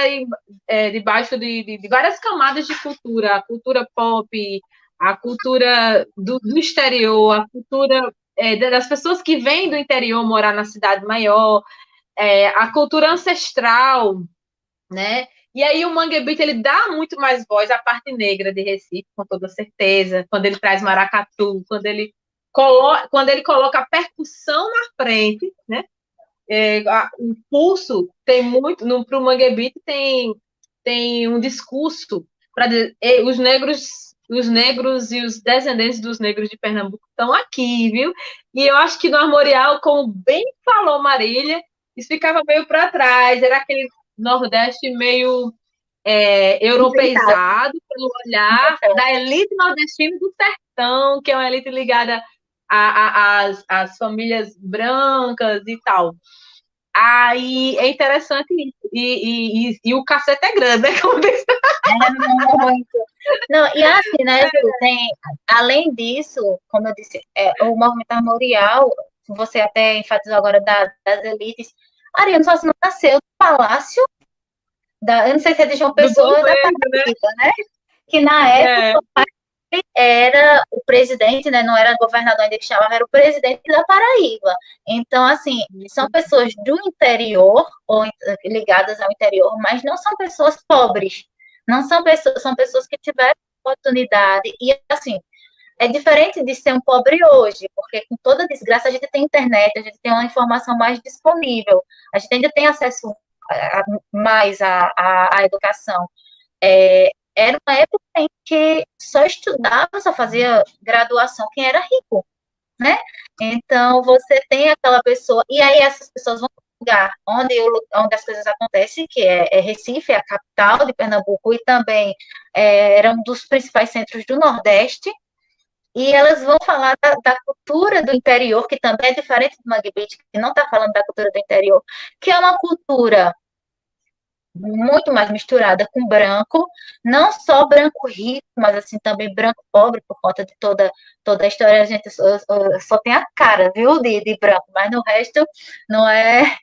S1: debaixo de várias camadas de cultura, a cultura pop, a cultura do exterior, a cultura das pessoas que vêm do interior morar na cidade maior, a cultura ancestral, né? E aí o Mangue Beat, ele dá muito mais voz à parte negra de Recife, com toda certeza, quando ele traz maracatu, quando ele coloca a percussão na frente, né? O pulso tem muito, para o Mangue Beat tem um discurso para os negros e os descendentes dos negros de Pernambuco estão aqui, viu? E eu acho que no Armorial, como bem falou Marília, isso ficava meio para trás, era aquele Nordeste meio europeizado pelo olhar da elite nordestina do sertão, que é uma elite ligada às famílias brancas e tal. Aí é interessante isso. E o cacete é grande, né? Como diz.
S2: Muito. Não, e assim, né, Ju, além disso, como eu disse, o movimento armorial, você até enfatizou agora das elites, Ariano Suassuna nasceu no Palácio eu não sei se é de João Pessoa ou da Paraíba, né? Que na época era o presidente, né? Não era governador ainda que chamava, era o presidente da Paraíba. Então, assim, são pessoas do interior, ou ligadas ao interior, mas não são pessoas pobres. Não são pessoas que tiveram oportunidade. E, assim, é diferente de ser um pobre hoje, porque com toda desgraça a gente tem internet, a gente tem uma informação mais disponível, a gente ainda tem acesso mais à educação. Era uma época em que só estudava, só fazia graduação quem era rico, né? Então, você tem aquela pessoa, e aí essas pessoas vão para um lugar onde as coisas acontecem, que é Recife, é a capital de Pernambuco, e também era um dos principais centros do Nordeste, e elas vão falar da cultura do interior, que também é diferente do Mangue Beat, que não está falando da cultura do interior, que é uma cultura muito mais misturada com branco, não só branco rico, mas assim também branco pobre, por conta de toda a história. A gente só tem a cara, viu, de branco, mas no resto não é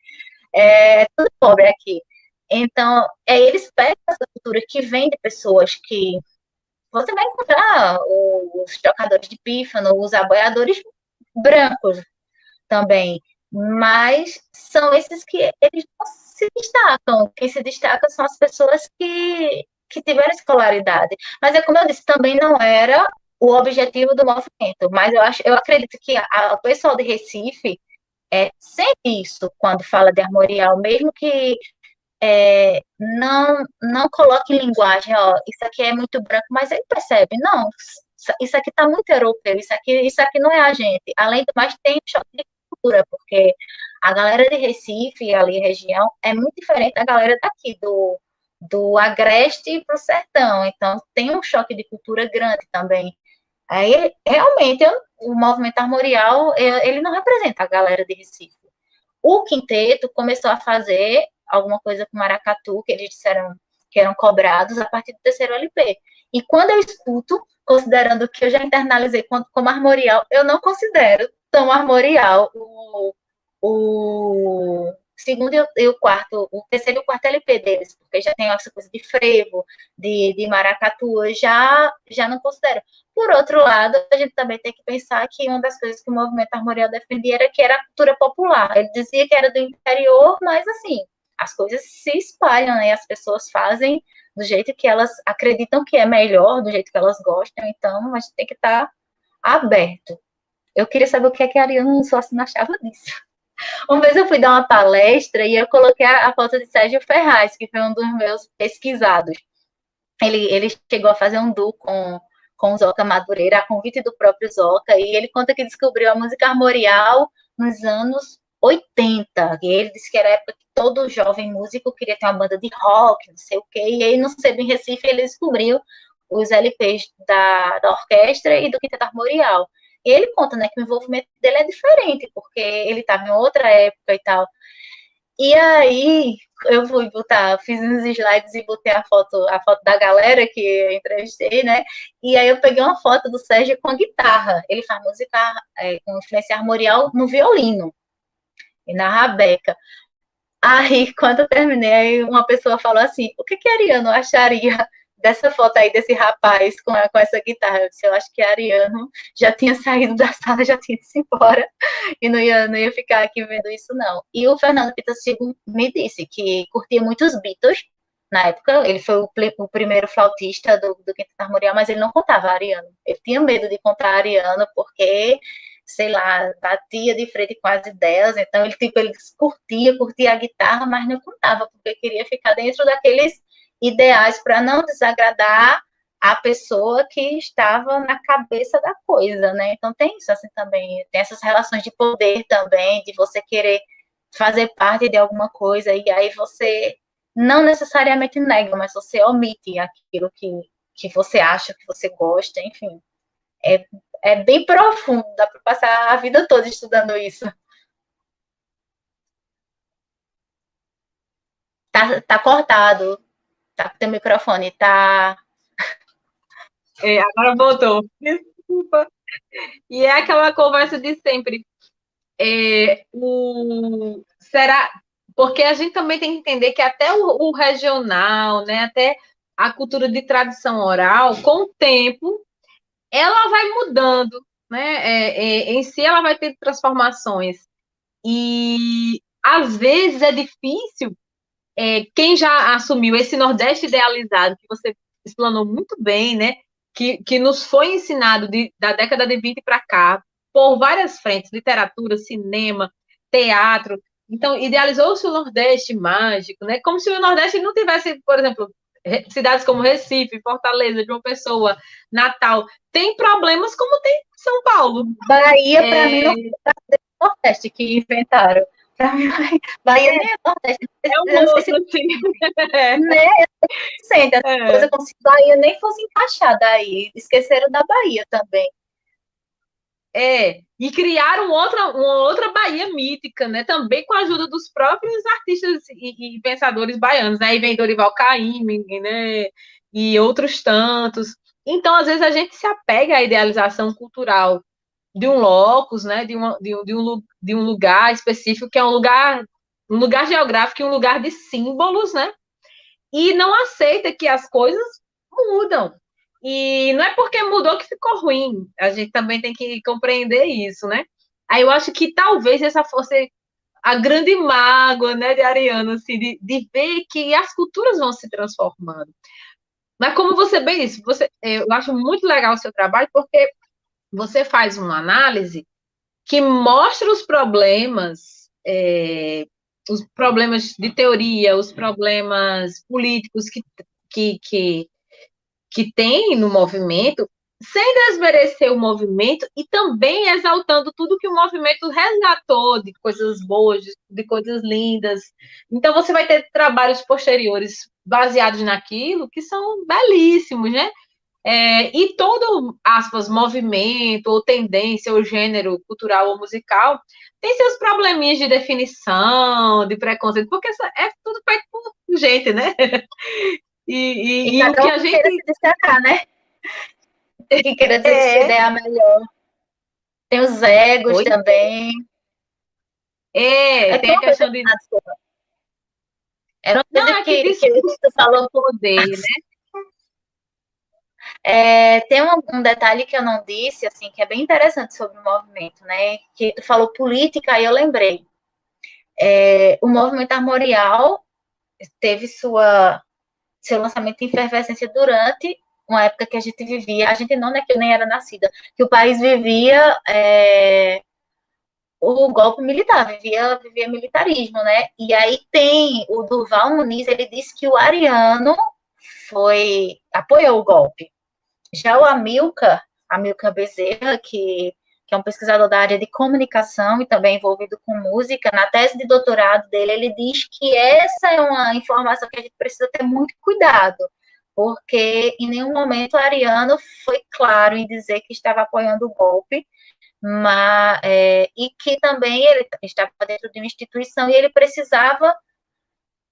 S2: tudo pobre aqui. Então, eles pegam essa cultura que vem de pessoas que você vai encontrar os trocadores de pífano, os aboiadores brancos também, mas são esses que eles não se destacam. Quem se destaca são as pessoas que tiveram escolaridade. Mas é como eu disse, também não era o objetivo do movimento. Mas eu acredito que o pessoal de Recife sente isso quando fala de armorial, mesmo que não coloque em linguagem, ó, isso aqui é muito branco, mas ele percebe, não, isso aqui está muito europeu, isso aqui não é a gente. Além do mais, tem um choque de cultura, porque a galera de Recife, ali, região, é muito diferente da galera daqui, do Agreste para o Sertão. Então, tem um choque de cultura grande também. Aí, realmente, o movimento armorial, ele não representa a galera de Recife. O quinteto começou a fazer alguma coisa com maracatu, que eles disseram que eram cobrados a partir do terceiro LP. E quando eu escuto, considerando que eu já internalizei como armorial, eu não considero tão armorial o segundo e o quarto, o terceiro e o quarto LP deles, porque já tem essa coisa de frevo, de maracatu, eu já não considero. Por outro lado, a gente também tem que pensar que uma das coisas que o movimento armorial defendia era que era a cultura popular. Ele dizia que era do interior, mas assim, as coisas se espalham, né? As pessoas fazem do jeito que elas acreditam que é melhor, do jeito que elas gostam, então a gente tem que estar aberto. Eu queria saber o que é que a Ariana Suassuna achava disso. Uma vez eu fui dar uma palestra e eu coloquei a foto de Sérgio Ferraz, que foi um dos meus pesquisados. Ele chegou a fazer um duo com o Zoca Madureira, a convite do próprio Zoca, e ele conta que descobriu a música armorial nos anos 80. E ele disse que era a época que todo jovem músico queria ter uma banda de rock, não sei o quê, e aí no Sebo em Recife ele descobriu os LPs da orquestra e do quinteto armorial. E ele conta, né, que o envolvimento dele é diferente, porque ele estava em outra época e tal. E aí, eu fiz uns slides e botei a foto da galera que eu entrevistei, né? E aí eu peguei uma foto do Sérgio com a guitarra. Ele faz música com influência armorial no violino e na rabeca. Aí, quando eu terminei, uma pessoa falou assim: o que a Ariano acharia dessa foto aí desse rapaz com essa guitarra? Eu disse: eu acho que a Ariano já tinha saído da sala, já tinha ido embora e não ia ficar aqui vendo isso, não. E o Fernando Pitasigo me disse que curtia muito os Beatles na época. Ele foi o primeiro flautista do Quinteto Armorial, mas ele não contava a Ariano. Ele tinha medo de contar a Ariano porque, sei lá, batia de frente com as ideias, então ele curtia a guitarra, mas não contava, porque queria ficar dentro daqueles ideais para não desagradar a pessoa que estava na cabeça da coisa, né? Então tem isso assim também, tem essas relações de poder também, de você querer fazer parte de alguma coisa, e aí você não necessariamente nega, mas você omite aquilo que você acha, que você gosta, enfim. É, é bem profundo, dá para passar a vida toda estudando isso. Tá cortado, tá com teu microfone, tá.
S1: Agora voltou. Desculpa. E é aquela conversa de sempre. Será? Porque a gente também tem que entender que até o regional, né, até a cultura de tradição oral, com o tempo, ela vai mudando, né? Em si, ela vai ter transformações. E às vezes é difícil. Quem já assumiu esse Nordeste idealizado, que você explanou muito bem, né? Que nos foi ensinado da década de 20 para cá, por várias frentes, literatura, cinema, teatro. Então, idealizou-se o Nordeste mágico, né? Como se o Nordeste não tivesse, por exemplo, cidades como Recife, Fortaleza, João Pessoa, Natal. Tem problemas como tem São Paulo.
S2: Bahia, para mim, não foi o Nordeste que inventaram. Para mim, Bahia nem é Nordeste.
S1: Um outro, assim.
S2: Né? Sente essa coisa como se Bahia nem fosse encaixada aí. Esqueceram da Bahia também.
S1: E criaram uma outra Bahia mítica, né? Também com a ajuda dos próprios artistas e pensadores baianos, né? Aí vem Dorival Caymmi, né? E outros tantos. Então, às vezes, a gente se apega à idealização cultural de um locus, né? De um lugar específico, que é um lugar geográfico e um lugar de símbolos, né? E não aceita que as coisas mudam. E não é porque mudou que ficou ruim. A gente também tem que compreender isso, né? Aí eu acho que talvez essa fosse a grande mágoa, né, de Ariano, assim, de ver que as culturas vão se transformando. Mas como você bem disse, eu acho muito legal o seu trabalho, porque você faz uma análise que mostra os problemas de teoria, os problemas políticos que tem no movimento, sem desmerecer o movimento e também exaltando tudo que o movimento resgatou de coisas boas, de coisas lindas. Então, você vai ter trabalhos posteriores baseados naquilo que são belíssimos, né? E todo, aspas, movimento, ou tendência, ou gênero cultural ou musical tem seus probleminhas de definição, de preconceito, porque é tudo feito por gente, né?
S2: E
S1: E o
S2: cada
S1: que
S2: um
S1: a
S2: que queira
S1: gente
S2: se destacar, né? Que queira dizer que sua
S1: é,
S2: ideia é a melhor. Tem os egos
S1: pois
S2: também.
S1: tem
S2: Tem
S1: a
S2: uma coisa.
S1: questão de.
S2: Ah, desculpa. Era uma coisa
S1: Não, é que
S2: que tu
S1: disputa
S2: falou.
S1: poder, né?
S2: Tem um detalhe que eu não disse, assim, que é bem interessante sobre o movimento, né? Que tu falou política, aí eu lembrei. O movimento armorial teve seu lançamento em efervescência durante uma época que a gente vivia, a gente não, né, que eu nem era nascida, que o país vivia o golpe militar, vivia militarismo, né? E aí tem o Durval Muniz, ele disse que o Ariano apoiou o golpe. Já o Amilcar Bezerra, que é um pesquisador da área de comunicação e também envolvido com música, na tese de doutorado dele, ele diz que essa é uma informação que a gente precisa ter muito cuidado, porque em nenhum momento o Ariano foi claro em dizer que estava apoiando o golpe, e que também ele estava dentro de uma instituição e ele precisava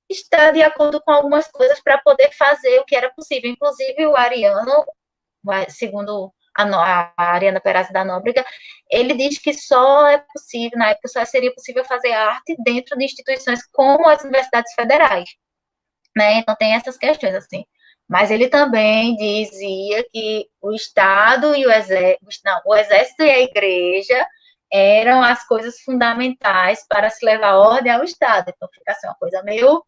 S2: estar de acordo com algumas coisas para poder fazer o que era possível. Inclusive, o Ariano, segundo a Ariana Perazzi da Nóbrega, ele diz que só é possível, na época, só seria possível fazer arte dentro de instituições como as universidades federais, né? Então, tem essas questões, assim. Mas ele também dizia que o Estado e o Exército e a Igreja eram as coisas fundamentais para se levar ordem ao Estado. Então, fica assim, uma coisa meio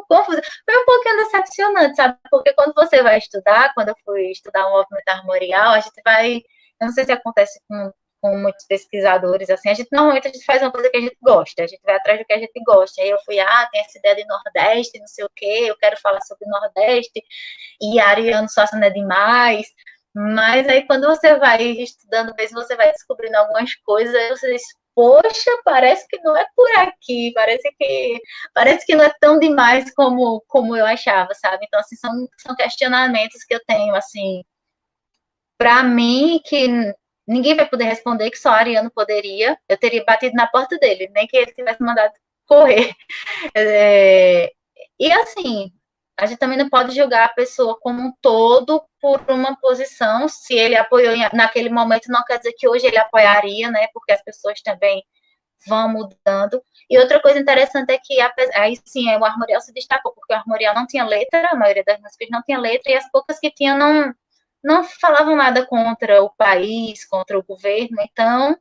S2: confusa. Foi um pouquinho decepcionante, sabe? Porque quando você vai estudar, quando eu fui estudar o movimento armorial, a gente vai. Eu não sei se acontece com muitos pesquisadores, assim, normalmente a gente faz uma coisa que a gente gosta, a gente vai atrás do que a gente gosta. Aí eu fui, tem essa ideia de Nordeste, não sei o quê, eu quero falar sobre Nordeste, e Ariano Suassuna é demais. Mas aí quando você vai estudando mesmo, você vai descobrindo algumas coisas, aí você diz, poxa, parece que não é por aqui, parece que não é tão demais como eu achava, sabe? Então, assim, são questionamentos que eu tenho, assim, para mim, que ninguém vai poder responder, que só a Ariano poderia, eu teria batido na porta dele, nem que ele tivesse mandado correr. E assim, a gente também não pode julgar a pessoa como um todo por uma posição, se ele apoiou naquele momento, não quer dizer que hoje ele apoiaria, né? Porque as pessoas também vão mudando. E outra coisa interessante é que, aí sim, o Armorial se destacou, porque o Armorial não tinha letra, a maioria das músicas não tinha letra, e as poucas que tinham não falavam nada contra o país, contra o governo, então,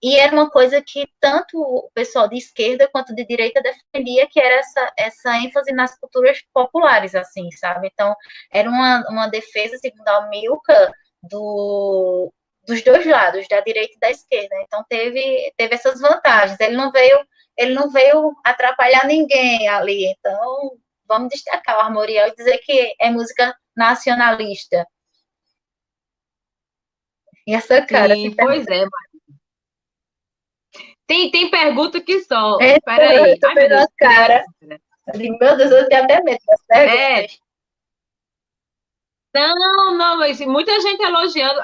S2: e era uma coisa que tanto o pessoal de esquerda quanto de direita defendia, que era essa ênfase nas culturas populares, assim, sabe? Então, era uma defesa, segundo a Milka, dos dois lados, da direita e da esquerda. Então, teve essas vantagens. Ele não veio atrapalhar ninguém ali. Então, vamos destacar o Armorial e dizer que é música nacionalista. E essa cara,
S1: Sim,
S2: assim,
S1: pois é. Tem pergunta que só.
S2: eu
S1: Peraí.
S2: tô
S1: Ai, meu
S2: vendo a
S1: Deus,
S2: cara.
S1: criança. Né?
S2: Eu digo, meu Deus, eu tenho até medo das
S1: É,
S2: perguntas.
S1: não, mas muita gente elogiando.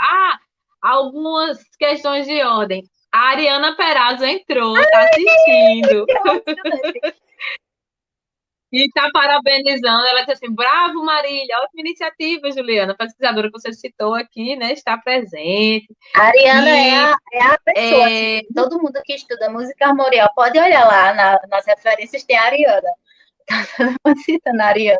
S1: Algumas questões de ordem. A Ariana Perazzo entrou, tá assistindo
S2: Que emocionante.
S1: e tá parabenizando. Ela disse assim: bravo, Marília, ótima iniciativa, Juliana, pesquisadora que você citou aqui, né? Está presente.
S2: A Ariana
S1: E
S2: é a pessoa, assim,
S1: é,
S2: todo mundo que estuda música armorial pode olhar lá nas referências, tem a Ariana. Tá citando a Ariana.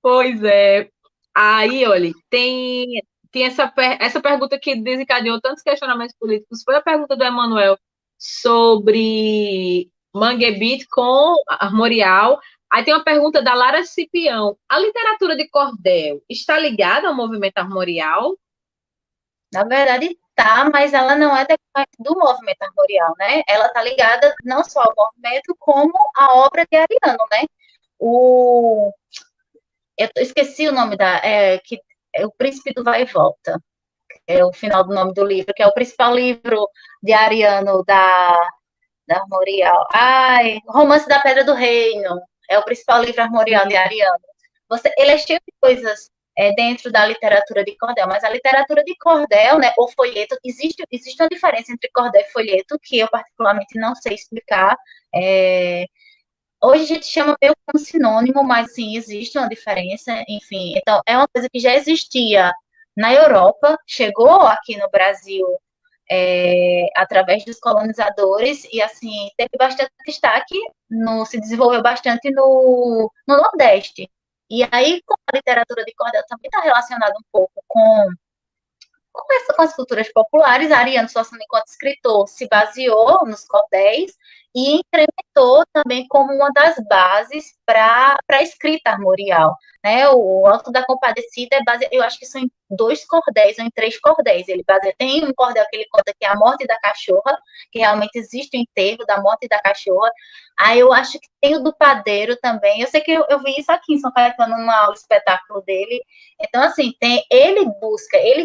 S1: pois é. Aí, olha, tem essa pergunta que desencadeou tantos questionamentos políticos. Foi a pergunta do Emanuel sobre Mangue Beat com Armorial. Aí tem uma pergunta da Lara Cipião. A literatura de cordel está ligada ao movimento armorial?
S2: Na verdade, tá, mas ela não é do movimento armorial, né? Ela tá ligada não só ao movimento, como à obra de Ariano, né? O, Eu esqueci o nome que é O Príncipe do Vai e Volta. É o final do nome do livro, que é o principal livro de Ariano da Armorial. Ai, Romance da Pedra do Reino. É o principal livro armorial de Ariano. Ele é cheio de coisas dentro da literatura de cordel, mas a literatura de cordel, né, ou folheto, existe uma diferença entre cordel e folheto que eu particularmente não sei explicar. Hoje a gente chama meio como sinônimo, mas sim, existe uma diferença, enfim. Então, é uma coisa que já existia na Europa, chegou aqui no Brasil através dos colonizadores e, assim, teve bastante destaque, se desenvolveu bastante no Nordeste. E aí, com a literatura de cordel também está relacionada um pouco com as culturas populares. Ariano Suassuna, enquanto escritor, se baseou nos cordéis e incrementou também como uma das bases para a escrita armorial. Né? O Alto da Compadecida é baseado, eu acho que são em 2 cordéis ou em 3 cordéis. Ele tem um cordel que ele conta que é a morte da cachorra, que realmente existe o enterro da morte da cachorra. Aí eu acho que tem o do padeiro também. Eu sei que eu vi isso aqui em São Caetano, numa aula espetáculo dele. Então, assim, ele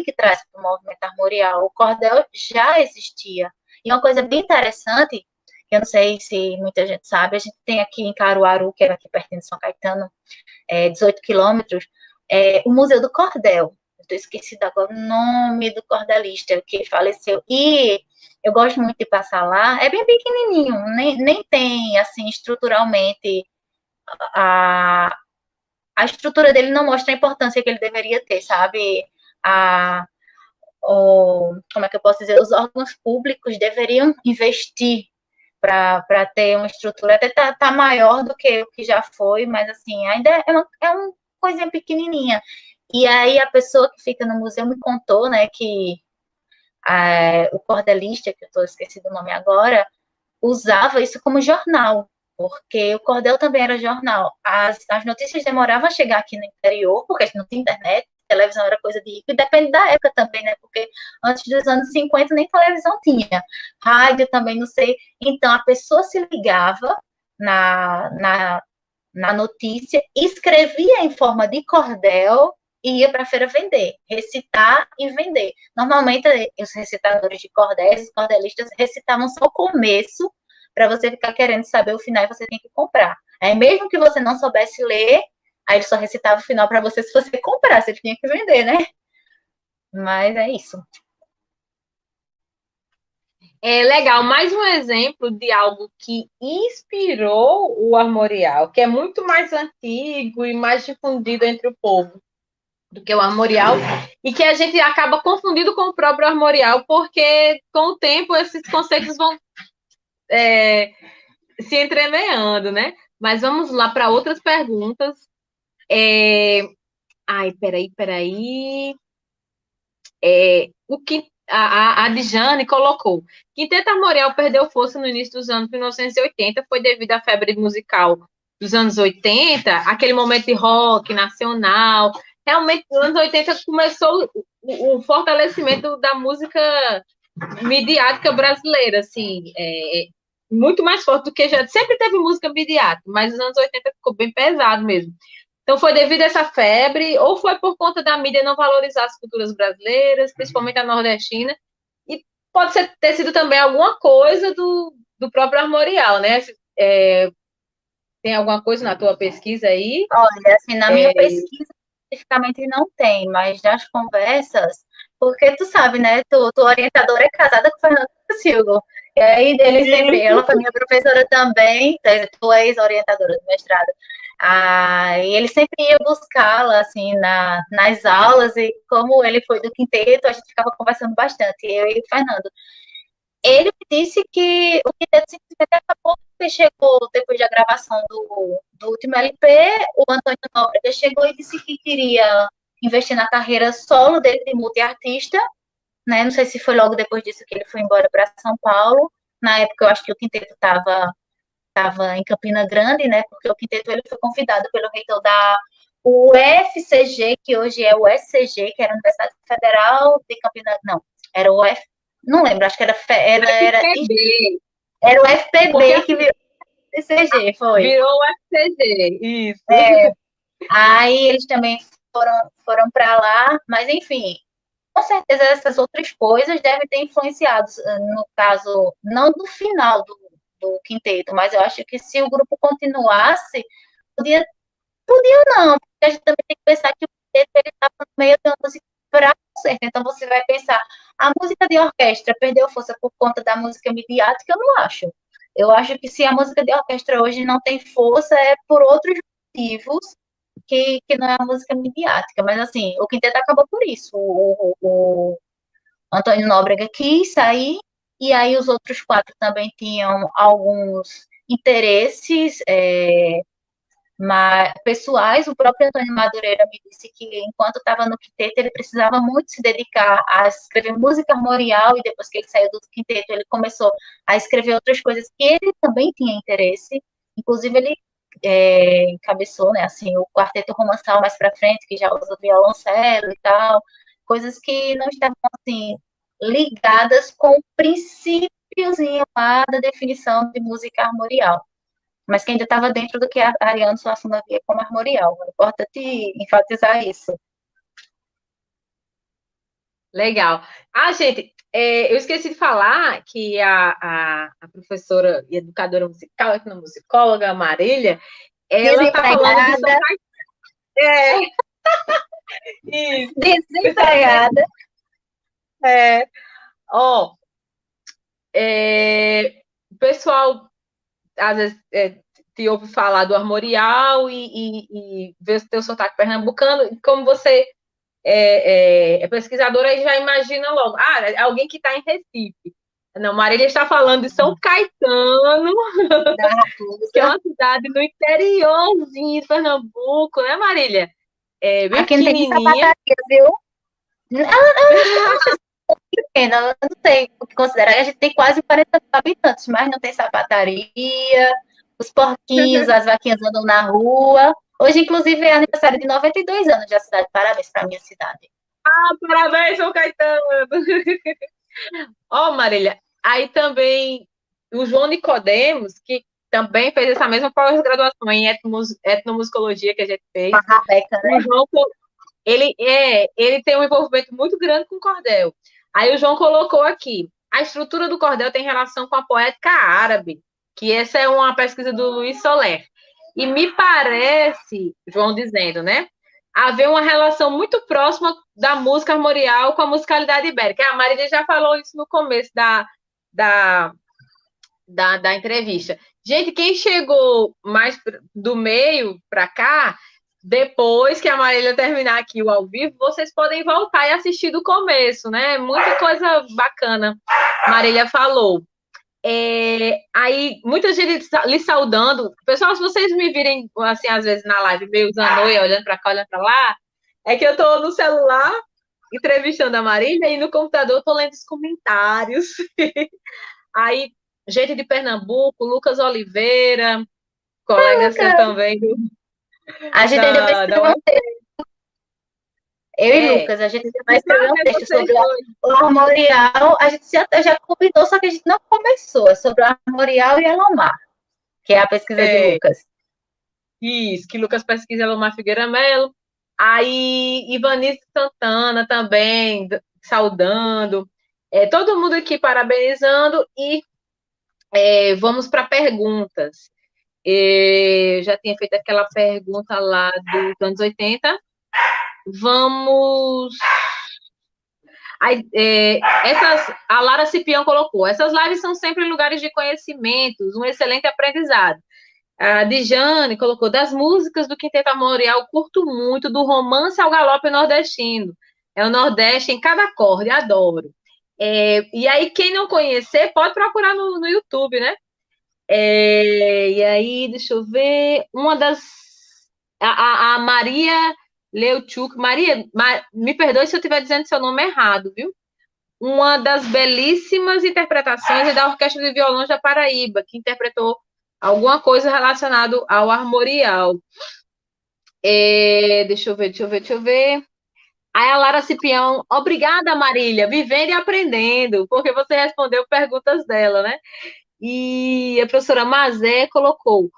S2: que traz para o movimento armorial. O cordel já existia. E uma coisa bem interessante, eu não sei se muita gente sabe, a gente tem aqui em Caruaru, que é aqui pertinho de São Caetano, 18 quilômetros, o Museu do Cordel. Estou esquecida agora o nome do cordelista que faleceu. E eu gosto muito de passar lá. É bem pequenininho, nem tem, assim, estruturalmente, a estrutura dele não mostra a importância que ele deveria ter, sabe? Como é que eu posso dizer? Os órgãos públicos deveriam investir para ter uma estrutura, até tá maior do que o que já foi, mas assim, ainda é uma coisinha pequenininha. E aí a pessoa que fica no museu me contou, né, que o cordelista, que eu estou esquecendo o nome agora, usava isso como jornal, porque o cordel também era jornal. As notícias demoravam a chegar aqui no interior, porque não tinha internet, televisão era coisa de rico, e depende da época também, né? Porque antes dos anos 50 nem televisão tinha. Rádio também, não sei. Então, a pessoa se ligava na notícia, escrevia em forma de cordel e ia para a feira vender, recitar e vender. Normalmente, os recitadores de cordéis, os cordelistas, recitavam só o começo, para você ficar querendo saber o final e você tem que comprar. Aí, mesmo que você não soubesse ler, aí ele só recitava o final para você se você comprasse, ele tinha que vender, né? Mas é isso.
S1: É legal, mais um exemplo de algo que inspirou o armorial, que é muito mais antigo e mais difundido entre o povo do que o armorial, e que a gente acaba confundindo com o próprio armorial, porque com o tempo esses conceitos vão se entremeando, né? Mas vamos lá para outras perguntas. Ai, peraí. A Dijane colocou: Quinteto Armorial perdeu força no início dos anos 1980, foi devido à febre musical dos anos 80, aquele momento de rock nacional. Realmente, nos anos 80 começou o fortalecimento da música midiática brasileira, assim, muito mais forte do que já. Sempre teve música midiática, mas nos anos 80 ficou bem pesado mesmo. Então, foi devido a essa febre, ou foi por conta da mídia não valorizar as culturas brasileiras, principalmente a nordestina, e pode ter sido também alguma coisa do próprio armorial, né? Tem alguma coisa na tua pesquisa aí?
S2: Olha, assim, na minha pesquisa, especificamente não tem, mas nas conversas, porque tu sabe, né, tu orientadora é casada com o Fernando Silva, e aí ela foi minha professora também, tu és orientadora do mestrado, e ele sempre ia buscá-la, assim, nas aulas, e como ele foi do quinteto, a gente ficava conversando bastante, eu e o Fernando. Ele disse que o quinteto simplesmente acabou, porque chegou depois da gravação do último LP, o Antônio Nóbrega chegou e disse que queria investir na carreira solo dele de multiartista, né? Não sei se foi logo depois disso que ele foi embora para São Paulo. Na época, eu acho que o quinteto estava em Campina Grande, né? Porque o quinteto ele foi convidado pelo reitor da UFCG, que hoje é o SCG, que era a Universidade Federal de Campina... Não, era o UF... Não lembro, acho que era o FPB que virou o FCG, foi.
S1: Virou o FCG, isso.
S2: Aí eles também foram para lá, mas enfim, com certeza essas outras coisas devem ter influenciado, no caso, não do final do quinteto, mas eu acho que se o grupo continuasse, podia, podia não, porque a gente também tem que pensar que o quinteto ele estava no meio de uma música para concerto, então você vai pensar, a música de orquestra perdeu força por conta da música midiática? Eu não acho. Eu acho que se a música de orquestra hoje não tem força é por outros motivos que não é uma música midiática, mas assim, o quinteto acabou por isso. O Antônio Nóbrega quis sair, e aí os outros quatro também tinham alguns interesses pessoais. O próprio Antônio Madureira me disse que, enquanto estava no quinteto, ele precisava muito se dedicar a escrever música armorial, e depois que ele saiu do quinteto, ele começou a escrever outras coisas que ele também tinha interesse. Inclusive, ele encabeçou, né, assim, o quarteto romançal mais para frente, que já usa violoncelo e tal, coisas que não estavam, assim, ligadas com o princípiozinho lá da definição de música armorial, mas que ainda estava dentro do que a Ariano Suassuna via como armorial. É importante enfatizar isso.
S1: Legal. Ah, gente, eu esqueci de falar que a professora e educadora musical, etnomusicóloga Marília, ela está falando de São
S2: Desempregada.
S1: Caetano. Isso.
S2: Desempregada.
S1: É, ó, o pessoal às vezes te ouve falar do armorial e vê o teu sotaque pernambucano, e como você é pesquisadora, aí já imagina logo, é alguém que está em Recife. Não, Marília está falando de São Caetano,
S2: Da
S1: que é
S2: Raposa.
S1: uma cidade no interiorzinho de Pernambuco, né, Marília? Bem
S2: Aqui não tem nem
S1: pequenininha.
S2: sapataria, viu? Eu acho que não acho pequena, eu não sei o que considerar. A gente tem quase 40 mil habitantes, mas não tem sapataria, os porquinhos, as vaquinhas andam na rua. Hoje, inclusive, é aniversário de 92 anos da cidade. Parabéns para a minha cidade.
S1: Parabéns, São Caetano! Ó, Marília, aí também o João Nicodemos, que também fez essa mesma pós-graduação em etnomusicologia que a gente
S2: Com
S1: fez.
S2: a Rabeca,
S1: O
S2: né?
S1: João, ele tem um envolvimento muito grande com o cordel. Aí o João colocou aqui, a estrutura do cordel tem relação com a poética árabe, que essa é uma pesquisa do Luiz Soler. E me parece, João dizendo, né, haver uma relação muito próxima da música armorial com a musicalidade ibérica. A Marília já falou isso no começo da, da entrevista. Gente, quem chegou mais do meio para cá, depois que a Marília terminar aqui o ao vivo, vocês podem voltar e assistir do começo, né? Muita coisa bacana Marília falou. Aí, muita gente lhe saudando. Pessoal, se vocês me virem, assim, às vezes na live, meio zanoia, olhando para cá, olhando para lá, é que eu estou no celular entrevistando a Marília e no computador eu estou lendo os comentários. Aí, gente de Pernambuco, Lucas Oliveira, colega seu também
S2: A gente ainda vai
S1: da
S2: escrever um texto, eu e
S1: É,
S2: Lucas, a gente ainda vai escrever um texto
S1: vocês
S2: sobre
S1: dois.
S2: o armorial. A gente já combinou, só que a gente não começou. É sobre o armorial e a Lomar, que é a pesquisa de
S1: É,
S2: Lucas.
S1: isso, que Lucas pesquisa Lomar Figueira Melo. Aí, Ivanice Santana também, saudando. Todo mundo aqui parabenizando e vamos para perguntas. Já tinha feito aquela pergunta lá dos anos 80. Vamos. Aí, a Lara Cipião colocou: essas lives são sempre lugares de conhecimentos, um excelente aprendizado. A Dijane colocou: das músicas do Quinteto Armorial, curto muito, do romance ao galope nordestino. É o Nordeste em cada acorde, adoro. E aí, quem não conhecer, pode procurar no YouTube, né? E aí, deixa eu ver. Uma das. A Maria Leuchuk. Maria, me perdoe se eu estiver dizendo seu nome errado, viu? Uma das belíssimas interpretações é da Orquestra de Violões da Paraíba, que interpretou alguma coisa relacionada ao armorial. Deixa eu ver. Aí a Lara Cipião, obrigada, Marília, vivendo e aprendendo, porque você respondeu perguntas dela, né? E a professora Mazé colocou: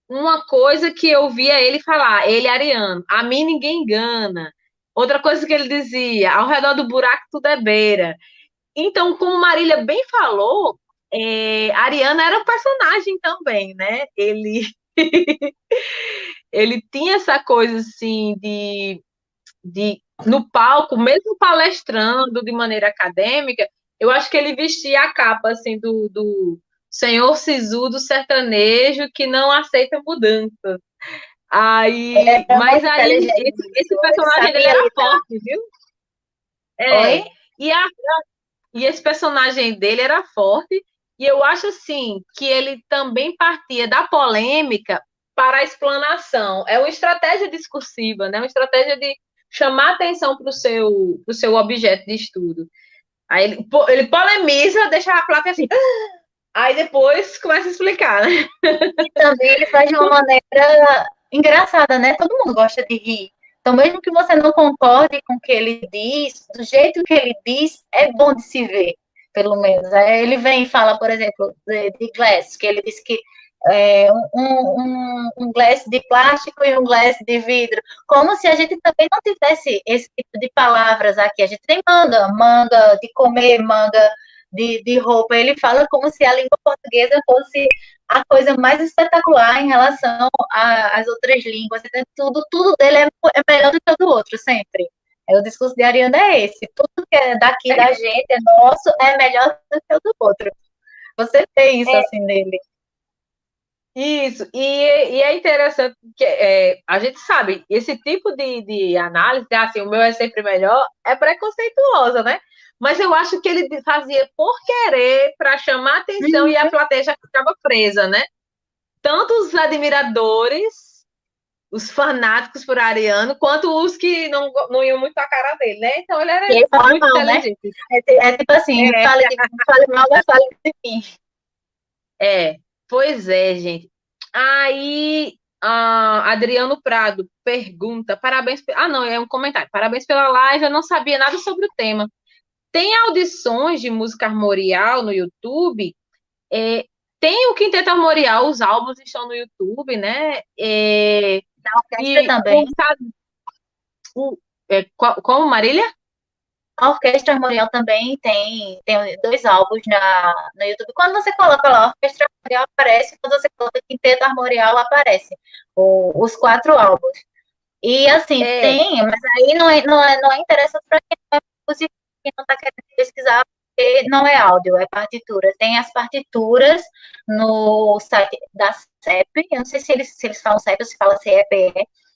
S1: uma coisa que eu via ele falar, ele ariano, a mim ninguém engana. Outra coisa que ele dizia, ao redor do buraco tudo é beira. Então, como Marília bem falou, Ariano era um personagem também, né? Ele tinha essa coisa assim de no palco, mesmo palestrando de maneira acadêmica, eu acho que ele vestia a capa assim do senhor sisudo sertanejo que não aceita mudança. Aí,
S2: Era
S1: mas
S2: muito
S1: aí
S2: inteligente
S1: esse
S2: nisso. Ele
S1: personagem dele
S2: sabia
S1: era
S2: lidar.
S1: forte, viu?
S2: Oi?
S1: É. E, a, e esse personagem dele era forte, e eu acho assim que ele também partia da polêmica para a explanação. É uma estratégia discursiva, né? Uma estratégia de chamar atenção pro seu objeto de estudo. Aí ele polemiza, deixa a placa assim. Aí depois começa a explicar, né?
S2: E também ele faz de uma maneira engraçada, né? Todo mundo gosta de rir. Então, mesmo que você não concorde com o que ele diz, do jeito que ele diz, é bom de se ver, pelo menos. Aí ele vem e fala, por exemplo, de Glass, que ele disse que um glass de plástico e um glass de vidro, como se a gente também não tivesse esse tipo de palavras aqui. A gente tem manga de comer, manga de roupa. Ele fala como se a língua portuguesa fosse a coisa mais espetacular em relação às outras línguas. Tudo dele é melhor do que o do outro, sempre. O discurso de Ariana é esse. Tudo que é daqui da gente, é nosso, é melhor do que o do outro. Você vê isso assim nele.
S1: Isso, e é interessante que a gente sabe, esse tipo de análise, assim, o meu é sempre melhor, é preconceituosa, né? Mas eu acho que ele fazia por querer, para chamar atenção, e a plateia já ficava presa, né? Tanto os admiradores, os fanáticos por Ariano, quanto os que não iam muito à cara dele, né? Então ele
S2: E
S1: era
S2: ele fala
S1: muito
S2: mal, né?
S1: inteligente.
S2: É tipo assim,
S1: É,
S2: fale mal, mas fale de mim.
S1: pois é, gente. Aí, Adriano Prado pergunta: parabéns. Não, é um comentário. Parabéns pela live. Eu não sabia nada sobre o tema. Tem audições de música armorial no YouTube? É, tem o Quinteto Armorial, os álbuns estão no YouTube, né?
S2: Da orquestra
S1: E
S2: também.
S1: como Marília?
S2: A Orquestra Armorial também tem dois álbuns no YouTube. Quando você coloca lá Orquestra Armorial, aparece. Quando você coloca Quinteto Armorial, aparece os quatro álbuns. E assim,
S1: É,
S2: tem, mas aí não é interessante para quem não é músico, quem não está querendo pesquisar, porque não é áudio, é partitura. Tem as partituras no site da CEP, eu não sei se eles falam CEP ou se fala CEPE,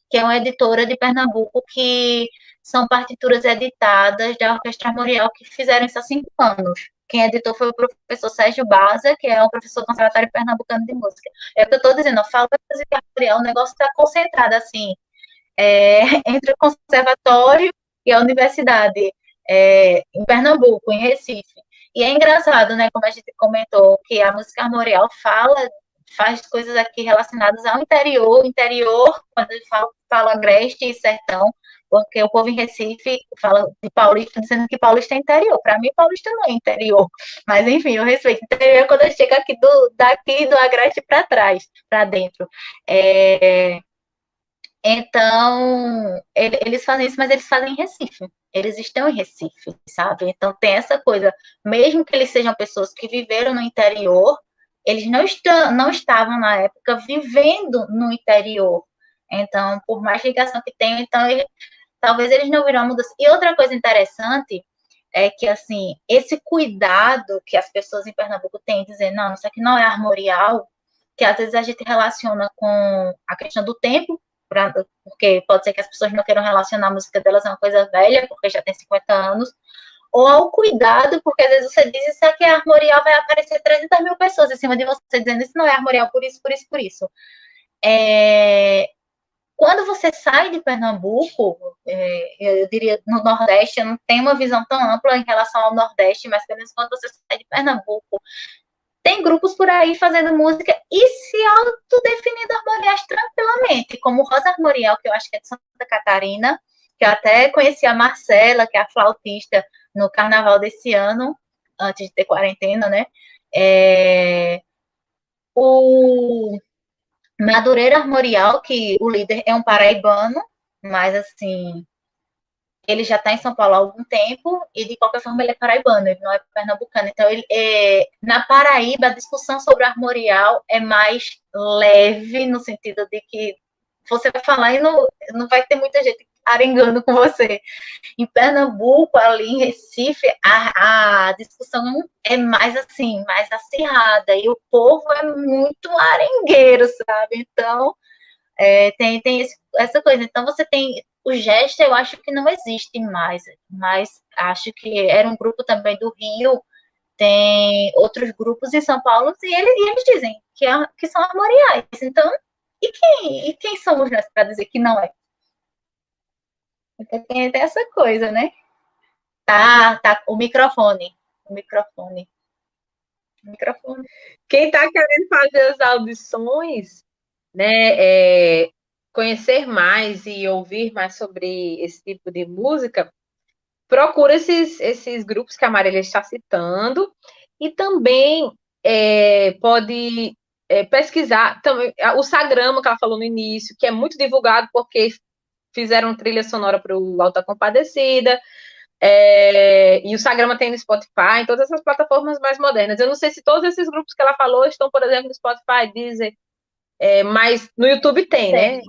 S2: que é uma editora de Pernambuco que são partituras editadas da Orquestra Armorial que fizeram isso há 5 anos. Quem editou foi o professor Sérgio Baza, que é um professor do Conservatório Pernambucano de Música. É o que eu estou dizendo, eu falo da música armorial, o negócio está concentrado assim, entre o conservatório e a universidade, em Pernambuco, em Recife. E é engraçado, né, como a gente comentou, que a música armorial faz coisas aqui relacionadas ao interior, quando eu falo agreste e sertão, porque o povo em Recife fala de paulista, dizendo que paulista é interior. Para mim, paulista não é interior. Mas, enfim, eu respeito. Interior é quando eu chego daqui do agreste para trás, para dentro. Então, eles fazem isso, mas eles fazem em Recife. Eles estão em Recife, sabe? Então, tem essa coisa. Mesmo que eles sejam pessoas que viveram no interior, eles não estavam, na época, vivendo no interior. Então, por mais ligação que tenham, então, talvez eles não viram a mudança. E outra coisa interessante é que, assim, esse cuidado que as pessoas em Pernambuco têm de dizer, não, isso aqui não é armorial, que às vezes a gente relaciona com a questão do tempo, porque pode ser que as pessoas não queiram relacionar a música delas a uma coisa velha, porque já tem 50 anos, ou ao cuidado, porque às vezes você diz isso aqui é armorial, vai aparecer 300 mil pessoas em cima de você dizendo isso não é armorial por isso, por isso, por isso. Quando você sai de Pernambuco, eu diria no Nordeste, eu não tenho uma visão tão ampla em relação ao Nordeste, mas pelo menos quando você sai de Pernambuco, tem grupos por aí fazendo música e se autodefinindo armoriais tranquilamente, como Rosa Armorial, que eu acho que é de Santa Catarina, que eu até conheci a Marcela, que é a flautista, no carnaval desse ano, antes de ter quarentena, né? O Madureira Armorial, que o líder é um paraibano, mas assim, ele já está em São Paulo há algum tempo e de qualquer forma ele é paraibano, ele não é pernambucano. Então, na Paraíba, a discussão sobre armorial é mais leve, no sentido de que você vai falar e não vai ter muita gente arengando com você. Em Pernambuco, ali em Recife, a discussão é mais assim, mais acirrada, e o povo é muito arengueiro, sabe? Então, tem essa coisa. Então, você tem o gesto, eu acho que não existe mais, mas acho que era um grupo também do Rio, tem outros grupos em São Paulo, e eles dizem que são armoriais. Então, e quem somos nós para dizer que não é? Então, tem até essa coisa, né? Tá, o microfone. O microfone. O microfone.
S1: Quem está querendo fazer as audições, né, conhecer mais e ouvir mais sobre esse tipo de música, procura esses grupos que a Marília está citando e também pode pesquisar também o Sagrama, que ela falou no início, que é muito divulgado porque fizeram trilha sonora para o Auto da Compadecida, e o Sagrama tem no Spotify, em todas essas plataformas mais modernas. Eu não sei se todos esses grupos que ela falou estão, por exemplo, no Spotify, Deezer, mas no YouTube tem, né?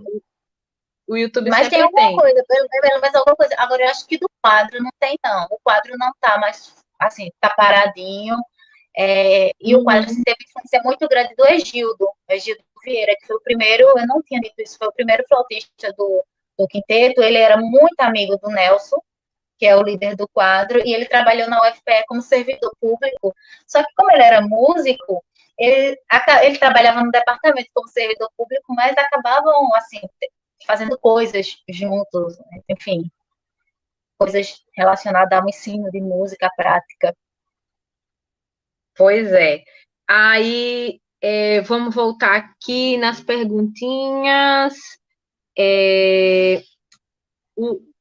S1: O YouTube
S2: Mas tem
S1: sempre
S2: alguma
S1: tem.
S2: coisa, pelo menos alguma coisa. Agora, eu acho que do quadro não tem, não. O quadro não tá mais, assim, tá paradinho. E o quadro assim, teve influência muito grande do Egildo Vieira, que foi o primeiro, eu não tinha dito isso, foi o primeiro flautista do quinteto. Ele era muito amigo do Nelson, que é o líder do quadro, e ele trabalhou na UFPE como servidor público. Só que como ele era músico, ele trabalhava no departamento como servidor público, mas acabavam, assim, fazendo coisas juntos, enfim, coisas relacionadas ao ensino de música prática.
S1: Pois é. Aí, vamos voltar aqui nas perguntinhas. É,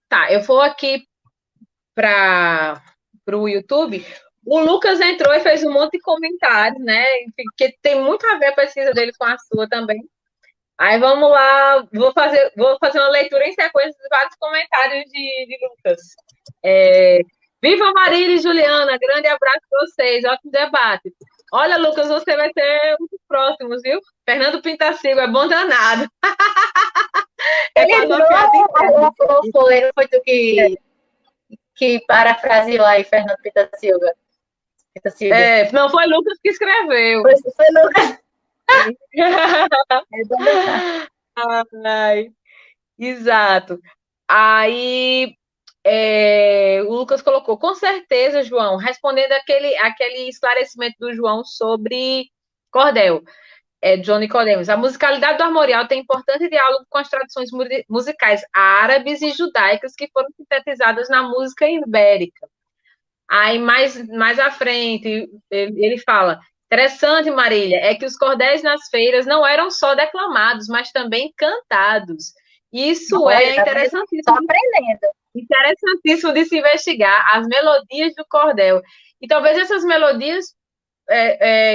S1: tá, eu vou aqui para o YouTube. O Lucas entrou e fez um monte de comentários, né? Que tem muito a ver a pesquisa dele com a sua também. Aí vamos lá, vou fazer uma leitura em sequência de vários comentários de Lucas. Viva Marília e Juliana, grande abraço para vocês, ótimo debate. Olha, Lucas, você vai ser um dos próximos, viu? Fernando Pintacilgo, é bom danado.
S2: Ele entrou, foi tu que parafraseou aí, Fernando Pintacilgo.
S1: Não foi Lucas que escreveu.
S2: Foi Lucas.
S1: Ai, exato. Aí o Lucas colocou, com certeza, João, respondendo aquele esclarecimento do João sobre cordel, Johnny Nicodemus. A musicalidade do armorial tem importante diálogo com as tradições musicais árabes e judaicas que foram sintetizadas na música ibérica. Aí, mais à frente, ele fala, interessante, Marília, é que os cordéis nas feiras não eram só declamados, mas também cantados. Isso interessantíssimo.
S2: Estou aprendendo.
S1: Interessantíssimo de se investigar as melodias do cordel. E talvez essas melodias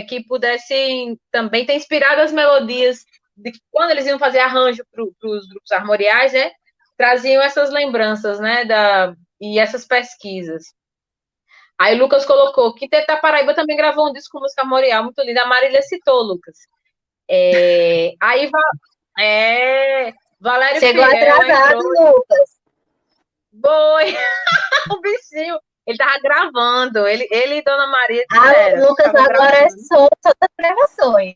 S1: que pudessem também ter inspirado as melodias de quando eles iam fazer arranjo para os grupos armoriais, né? Traziam essas lembranças, né? E essas pesquisas. Aí o Lucas colocou que Teta Paraíba também gravou um disco com música armorial muito linda. A Marília citou, Lucas. Aí Valério
S2: Chegou
S1: Fiel
S2: atrasado,
S1: entrou.
S2: Lucas.
S1: Foi! O bichinho. Ele tava gravando. Ele e Dona Maria.
S2: O Lucas agora é solto das gravações.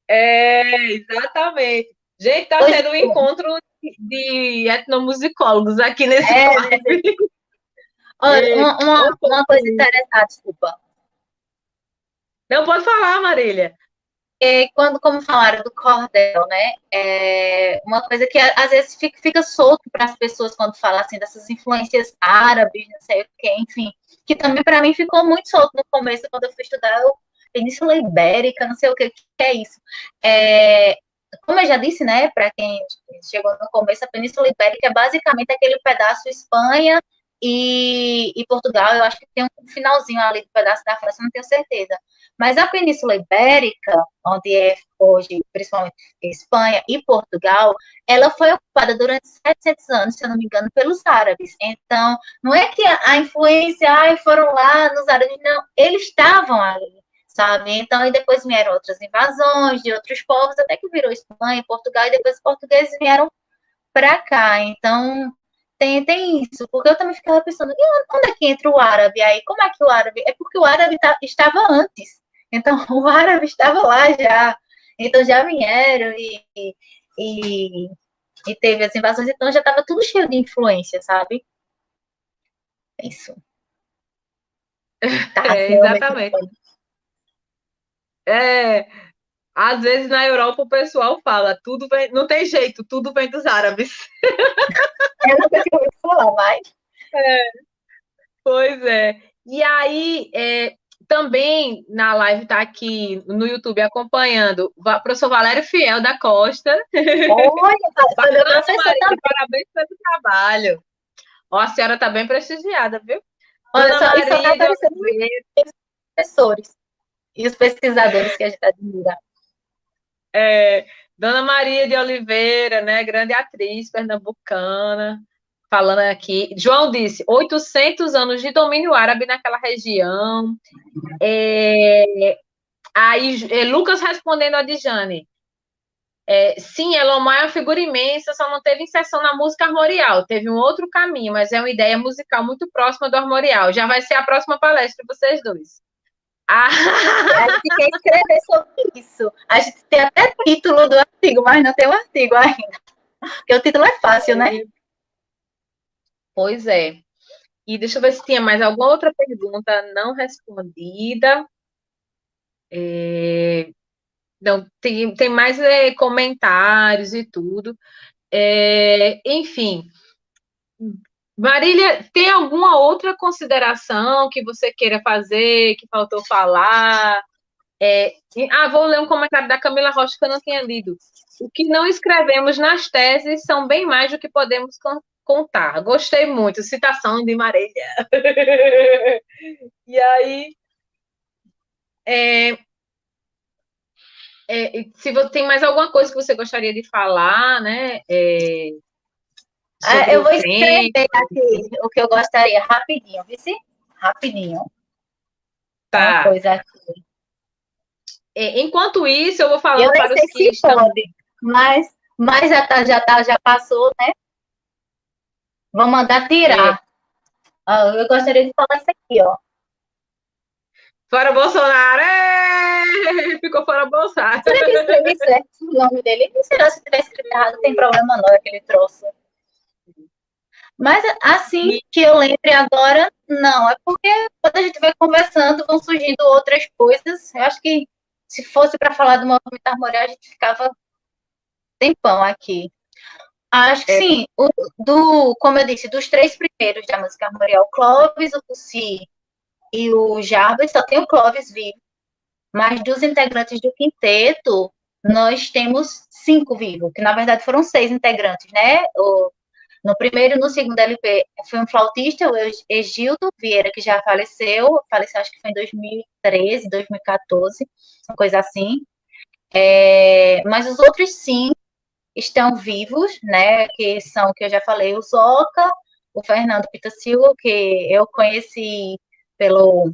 S1: Exatamente. Gente, tá sendo um encontro de etnomusicólogos aqui nesse live.
S2: Olha, uma coisa interessante, desculpa.
S1: Não, pode falar, Marília.
S2: Como falaram do cordel, né? Uma coisa que às vezes fica solto para as pessoas quando falam assim dessas influências árabes, não sei o que, enfim, que também para mim ficou muito solto no começo quando eu fui estudar Península Ibérica, não sei o que é isso. Como eu já disse, né? Para quem chegou no começo, a Península Ibérica é basicamente aquele pedaço Espanha e Portugal, eu acho que tem um finalzinho ali do pedaço da França, não tenho certeza. Mas a Península Ibérica, onde é hoje, principalmente Espanha e Portugal, ela foi ocupada durante 700 anos, se eu não me engano, pelos árabes. Então, não é que a influência, foram lá nos árabes, não, eles estavam ali, sabe? Então, e depois vieram outras invasões de outros povos, até que virou Espanha, Portugal, e depois os portugueses vieram para cá. Então, tem isso, porque eu também ficava pensando, e onde é que entra o árabe aí? Como é que o árabe... É porque o árabe estava antes. Então, o árabe estava lá já. Então, já vieram e, e teve as invasões, então já estava tudo cheio de influência, sabe? É isso. Tá, realmente.
S1: Exatamente. É, às vezes na Europa o pessoal fala, tudo vem, não tem jeito, tudo vem dos árabes.
S2: Eu nunca tinha ouvido falar, mas...
S1: Pois é. E aí, também na live está aqui no YouTube acompanhando o professor Valério Fiel da Costa.
S2: Olha, foi meu
S1: Bacana,
S2: professor
S1: Maria,
S2: também.
S1: parabéns pelo trabalho. Ó, a senhora está bem prestigiada, viu?
S2: Olha,
S1: Dona
S2: e só tá
S1: Maria de
S2: aparecendo os
S1: Oliveira,
S2: professores e os pesquisadores que a gente admira.
S1: Dona Maria de Oliveira, né? Grande atriz pernambucana, falando aqui. João disse, 800 anos de domínio árabe naquela região. Aí, Lucas respondendo a Dijane. Sim, Elomar é uma figura imensa, só não teve inserção na música armorial. Teve um outro caminho, mas é uma ideia musical muito próxima do armorial. Já vai ser a próxima palestra de vocês dois. Ah,
S2: A gente quer escrever sobre isso. A gente tem até título do artigo, mas não tem o artigo ainda. Porque o título é fácil, né?
S1: pois é. E deixa eu ver se tinha mais alguma outra pergunta não respondida. Não, tem mais comentários e tudo. Enfim, Marília, tem alguma outra consideração que você queira fazer, que faltou falar? Vou ler um comentário da Camila Rocha que eu não tinha lido. O que não escrevemos nas teses são bem mais do que podemos contar. Gostei muito, citação de Marília. E aí, se você tem mais alguma coisa que você gostaria de falar, né? Sobre
S2: Eu
S1: o
S2: vou
S1: tempo.
S2: escrever aqui o que eu gostaria, rapidinho, viu? Rapidinho. Uma
S1: Tá.
S2: coisa aqui.
S1: Enquanto isso, eu vou
S2: Eu
S1: falando
S2: nem
S1: para os
S2: sei
S1: que
S2: se
S1: estão.
S2: pode, mas já passou, né? Vou mandar tirar. Eu gostaria de falar isso aqui, ó.
S1: Fora Bolsonaro! Ficou fora Bolsonaro.
S2: Será que eu escrevi certo o nome dele? E será se tiver escrito errado, não tem problema não, aquele troço. Mas assim que eu lembre agora, não. É porque quando a gente vai conversando, vão surgindo outras coisas. Eu acho que se fosse para falar do movimento armorial, a gente ficava tempão aqui. Acho que sim. Como eu disse, dos três primeiros da música armorial, o Clóvis, o Pucci e o Jarbas, só tem o Clóvis vivo. Mas dos integrantes do quinteto, nós temos 5 vivos, que na verdade foram 6 integrantes, né? No primeiro e no segundo LP foi um flautista, o Egildo Vieira, que já faleceu acho que foi em 2013, 2014, uma coisa assim. Mas os outros 5 estão vivos, né? Que eu já falei, o Zoca, o Fernando Pitacil, que eu conheci pelo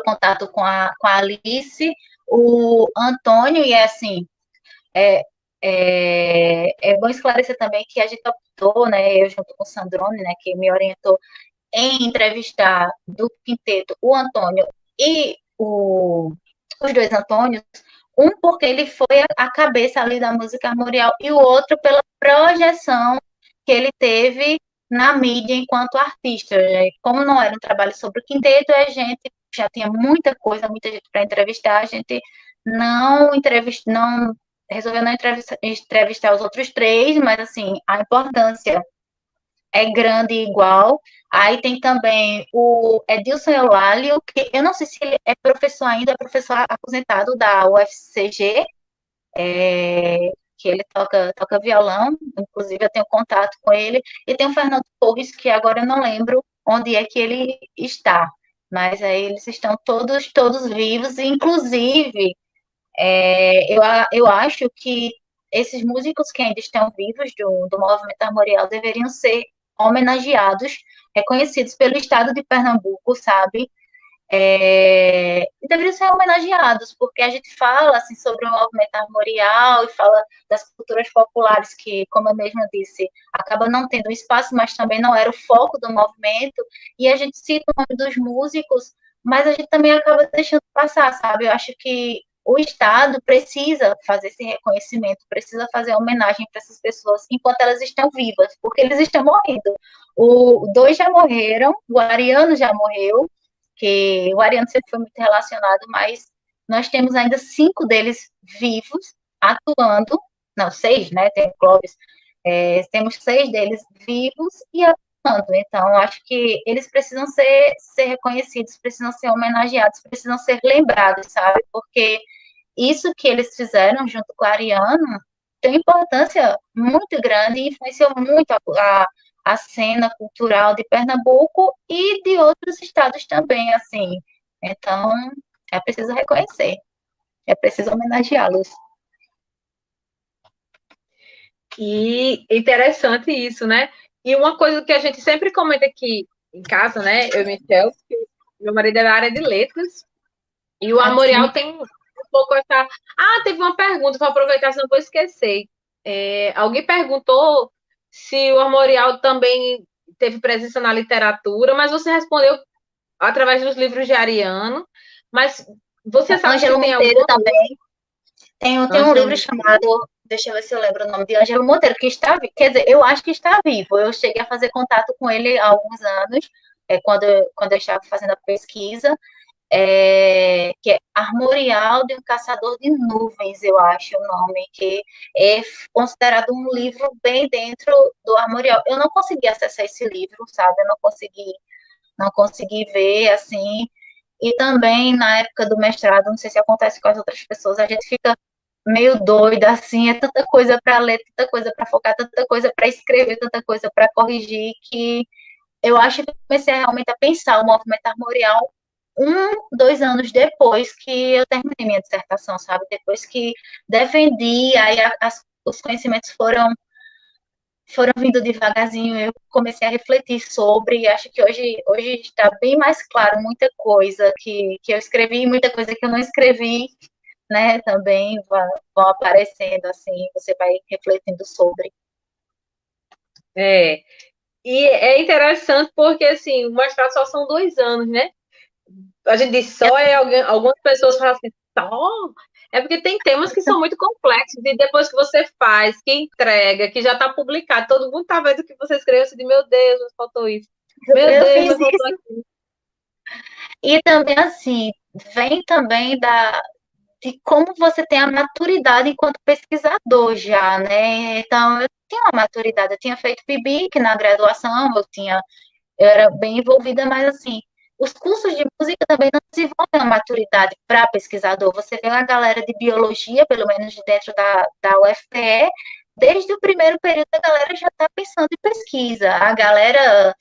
S2: contato com a Alice, o Antônio, e assim, é bom esclarecer também que a gente optou, né, eu junto com o Sandrone, né, que me orientou em entrevistar do quinteto o Antônio e os dois Antônios, um porque ele foi a cabeça ali da música armorial e o outro pela projeção que ele teve na mídia enquanto artista. Como não era um trabalho sobre o quinteto, a gente já tinha muita coisa, muita gente para entrevistar, a gente não resolveu não entrevistar os outros 3, mas assim, a importância é grande igual. Aí tem também o Edilson Eulálio, que eu não sei se ele é professor ainda, é professor aposentado da UFCG, que ele toca violão, inclusive eu tenho contato com ele, e tem o Fernando Torres, que agora eu não lembro onde é que ele está. Mas aí eles estão todos vivos, e inclusive eu acho que esses músicos que ainda estão vivos do movimento armorial deveriam ser homenageados, reconhecidos pelo Estado de Pernambuco, sabe? E deveriam ser homenageados, porque a gente fala assim, sobre o movimento armorial e fala das culturas populares que, como eu mesma disse, acaba não tendo espaço, mas também não era o foco do movimento, e a gente cita o nome dos músicos, mas a gente também acaba deixando passar, sabe? Eu acho que o Estado precisa fazer esse reconhecimento, precisa fazer homenagem para essas pessoas enquanto elas estão vivas, porque eles estão morrendo. Dois já morreram, o Ariano já morreu, que o Ariano sempre foi muito relacionado, mas nós temos ainda 5 deles vivos, atuando, não, 6, né, tem o Clóvis, temos 6 deles vivos e atuando, então acho que eles precisam ser reconhecidos, precisam ser homenageados, precisam ser lembrados, sabe, porque isso que eles fizeram junto com a Ariano tem importância muito grande e influenciou muito a cena cultural de Pernambuco e de outros estados também, assim. Então, é preciso reconhecer, é preciso homenageá-los.
S1: E interessante isso, né? E uma coisa que a gente sempre comenta aqui em casa, né? Eu e Michel, que meu marido é da área de letras, e o
S2: Assim,
S1: Armorial tem um pouco essa. Ah, teve uma pergunta, vou aproveitar, senão vou esquecer. Alguém perguntou se o Armorial também teve presença na literatura, mas você respondeu através dos livros de Ariano. Mas você sabe se
S2: Ângelo
S1: tem
S2: Monteiro
S1: alguma coisa.
S2: também. Tem um livro
S1: Ângelo,
S2: chamado, deixa eu ver se eu lembro o nome de Ângelo Monteiro, que está, quer dizer, eu acho que está vivo. Eu cheguei a fazer contato com ele há alguns anos, quando eu estava fazendo a pesquisa, que é Armorial de um Caçador de Nuvens, eu acho o nome, que é considerado um livro bem dentro do Armorial. Eu não consegui acessar esse livro, sabe? Eu não consegui ver, assim, e também na época do mestrado, não sei se acontece com as outras pessoas, a gente fica meio doida, assim, é tanta coisa para ler, tanta coisa para focar, tanta coisa para escrever, tanta coisa para corrigir, que eu acho que comecei realmente a pensar o movimento armorial 2 anos depois que eu terminei minha dissertação, sabe? Depois que defendi, aí os conhecimentos foram vindo devagarzinho, eu comecei a refletir sobre, acho que hoje está bem mais claro muita coisa que eu escrevi, muita coisa que eu não escrevi, né, também vão aparecendo, assim, você vai refletindo sobre.
S1: é. E é interessante porque, assim, o mestrado só são 2 anos, né? A gente diz só, algumas pessoas falam assim, só? É porque tem temas que são muito complexos, e depois que você faz, que entrega, que já está publicado, todo mundo está vendo o que você escreveu, assim, de meu Deus, mas faltou isso. Meu
S2: Eu
S1: Deus,
S2: fiz
S1: mas faltou
S2: isso.
S1: aquilo.
S2: E também, assim, vem também de como você tem a maturidade enquanto pesquisador já, né? Então, eu tinha uma maturidade, eu tinha feito PIBIC na graduação, eu era bem envolvida, mas assim, os cursos de música também não desenvolvem a maturidade para pesquisador. Você vê a galera de biologia, pelo menos dentro da UFPE, desde o primeiro período a galera já está pensando em pesquisa. A galera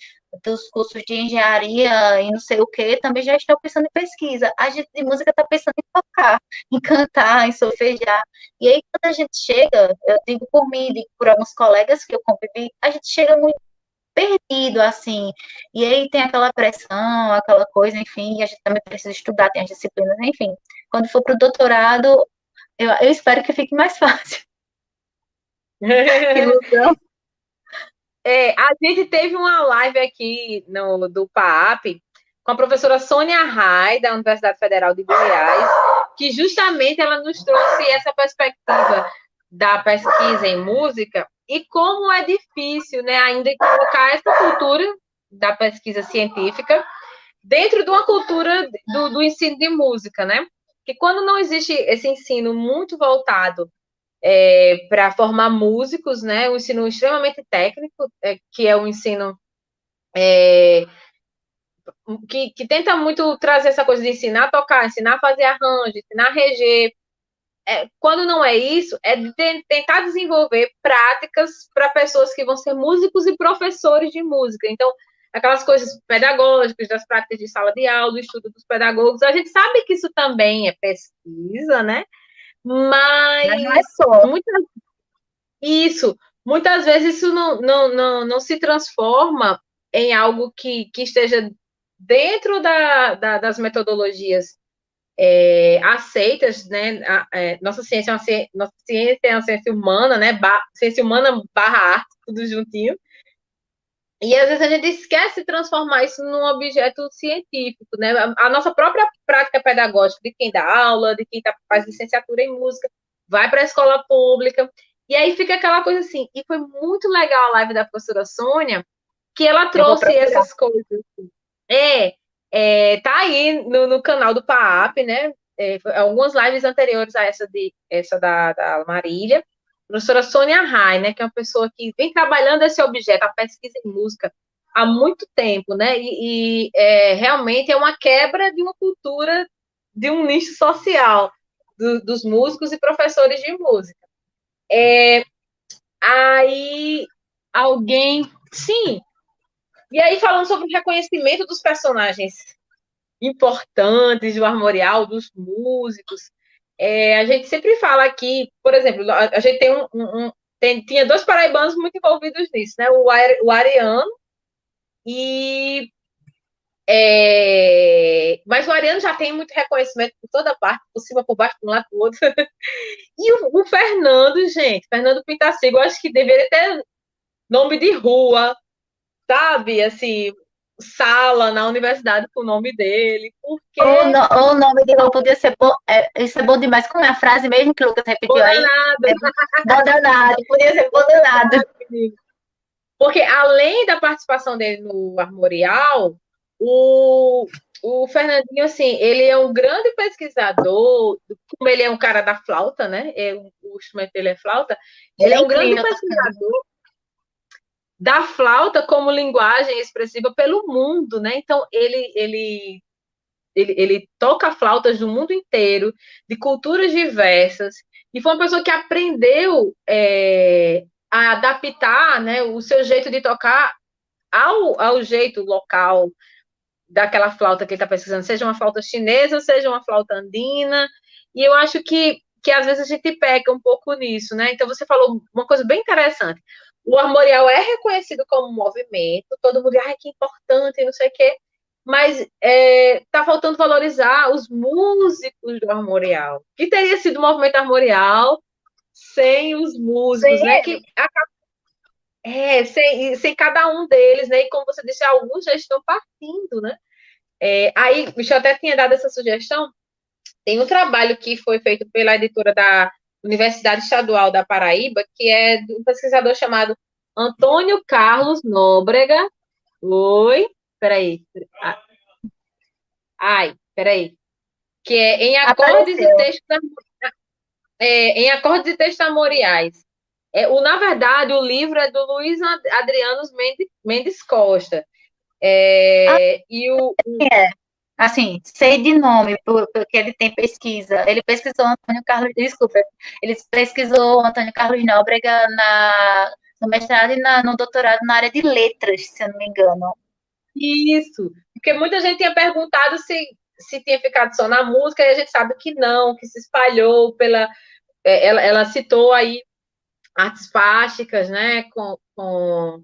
S2: dos cursos de engenharia e não sei o que também já estão pensando em pesquisa. A gente de música está pensando em tocar, em cantar, em solfejar. E aí, quando a gente chega, eu digo por mim, digo por alguns colegas que eu convivi, a gente chega muito perdido, assim. E aí tem aquela pressão, aquela coisa, enfim, e a gente também precisa estudar, tem as disciplinas, enfim. Quando for para o doutorado, eu espero que fique mais fácil. Que ilusão.
S1: A gente teve uma live aqui do PAP com a professora Sônia Rai, da Universidade Federal de Goiás, que justamente ela nos trouxe essa perspectiva da pesquisa em música e como é difícil, né, ainda colocar essa cultura da pesquisa científica dentro de uma cultura do ensino de música, né? Que quando não existe esse ensino muito voltado para formar músicos, né? Um ensino extremamente técnico, que é um ensino que tenta muito trazer essa coisa de ensinar a tocar, ensinar a fazer arranjo, ensinar a reger. Quando não é isso, é de tentar desenvolver práticas para pessoas que vão ser músicos e professores de música. Então, aquelas coisas pedagógicas, das práticas de sala de aula, do estudo dos pedagogos. A gente sabe que isso também é pesquisa, né?
S2: Mas não é
S1: Mas
S2: só.
S1: isso, muitas vezes isso não se transforma em algo que esteja dentro das metodologias aceitas, né? Nossa ciência nossa ciência é uma ciência humana, né? Ciência humana barra arte, tudo juntinho. E às vezes a gente esquece de transformar isso num objeto científico, né? A nossa própria prática pedagógica de quem dá aula, de quem faz licenciatura em música, vai para a escola pública, e aí fica aquela coisa assim. E foi muito legal a live da professora Sônia, que ela
S2: Eu vou
S1: trouxe
S2: procurar.
S1: essas coisas. Tá aí no canal do PAAP, né? Algumas lives anteriores a essa da Marília. Professora Sônia Rai, né? Que é uma pessoa que vem trabalhando esse objeto, a pesquisa em música, há muito tempo, né? Realmente é uma quebra de uma cultura, de um nicho social dos músicos e professores de música. Aí alguém. Sim. E aí, falando sobre o reconhecimento dos personagens importantes do armorial, dos músicos. A gente sempre fala aqui, por exemplo, a gente tinha dois paraibanos muito envolvidos nisso, né? O Ariano e mas o Ariano já tem muito reconhecimento por toda parte, por cima, por baixo, por um lado, por outro. E o Fernando, gente, Fernando Pintacigo, eu acho que deveria ter nome de rua, sabe? Assim, sala na universidade com o nome dele, porque
S2: O nome de rua podia ser bom. Isso é bom demais. Como é a frase mesmo que o Lucas repetiu aí? Bom danado. Podia ser bom danado.
S1: Porque além da participação dele no Armorial, o Fernandinho, assim, ele é um grande pesquisador, como ele é um cara da flauta, né? O instrumento dele é flauta. Ele é um grande pesquisador da flauta como linguagem expressiva pelo mundo, né? Então, ele toca flautas do mundo inteiro, de culturas diversas, e foi uma pessoa que aprendeu a adaptar, né, o seu jeito de tocar ao jeito local daquela flauta que ele está pesquisando, seja uma flauta chinesa, seja uma flauta andina, e eu acho que às vezes a gente peca um pouco nisso, né? Então você falou uma coisa bem interessante. O armorial é reconhecido como um movimento, todo mundo diz, ai, que importante, não sei o quê, mas está faltando valorizar os músicos do armorial, que teria sido o movimento armorial sem os músicos, né? Que sem cada um deles, né? E como você disse, alguns já estão partindo, né? Aí, o Michel até tinha dado essa sugestão. Tem um trabalho que foi feito pela editora da Universidade Estadual da Paraíba, que é de um pesquisador chamado Antônio Carlos Nóbrega. Oi, peraí. Peraí. Que é em acordes e textos, em acordes e textos armoriais. Na verdade, o livro é do Luiz Adriano Mendes Costa.
S2: Assim, sei de nome, porque ele tem pesquisa. Ele pesquisou Antônio Carlos, desculpa, ele pesquisou Antônio Carlos Nóbrega no mestrado e no doutorado na área de letras, se eu não me engano.
S1: Isso, porque muita gente tinha perguntado se tinha ficado só na música, e a gente sabe que não, que se espalhou pela... Ela citou aí artes plásticas, né, com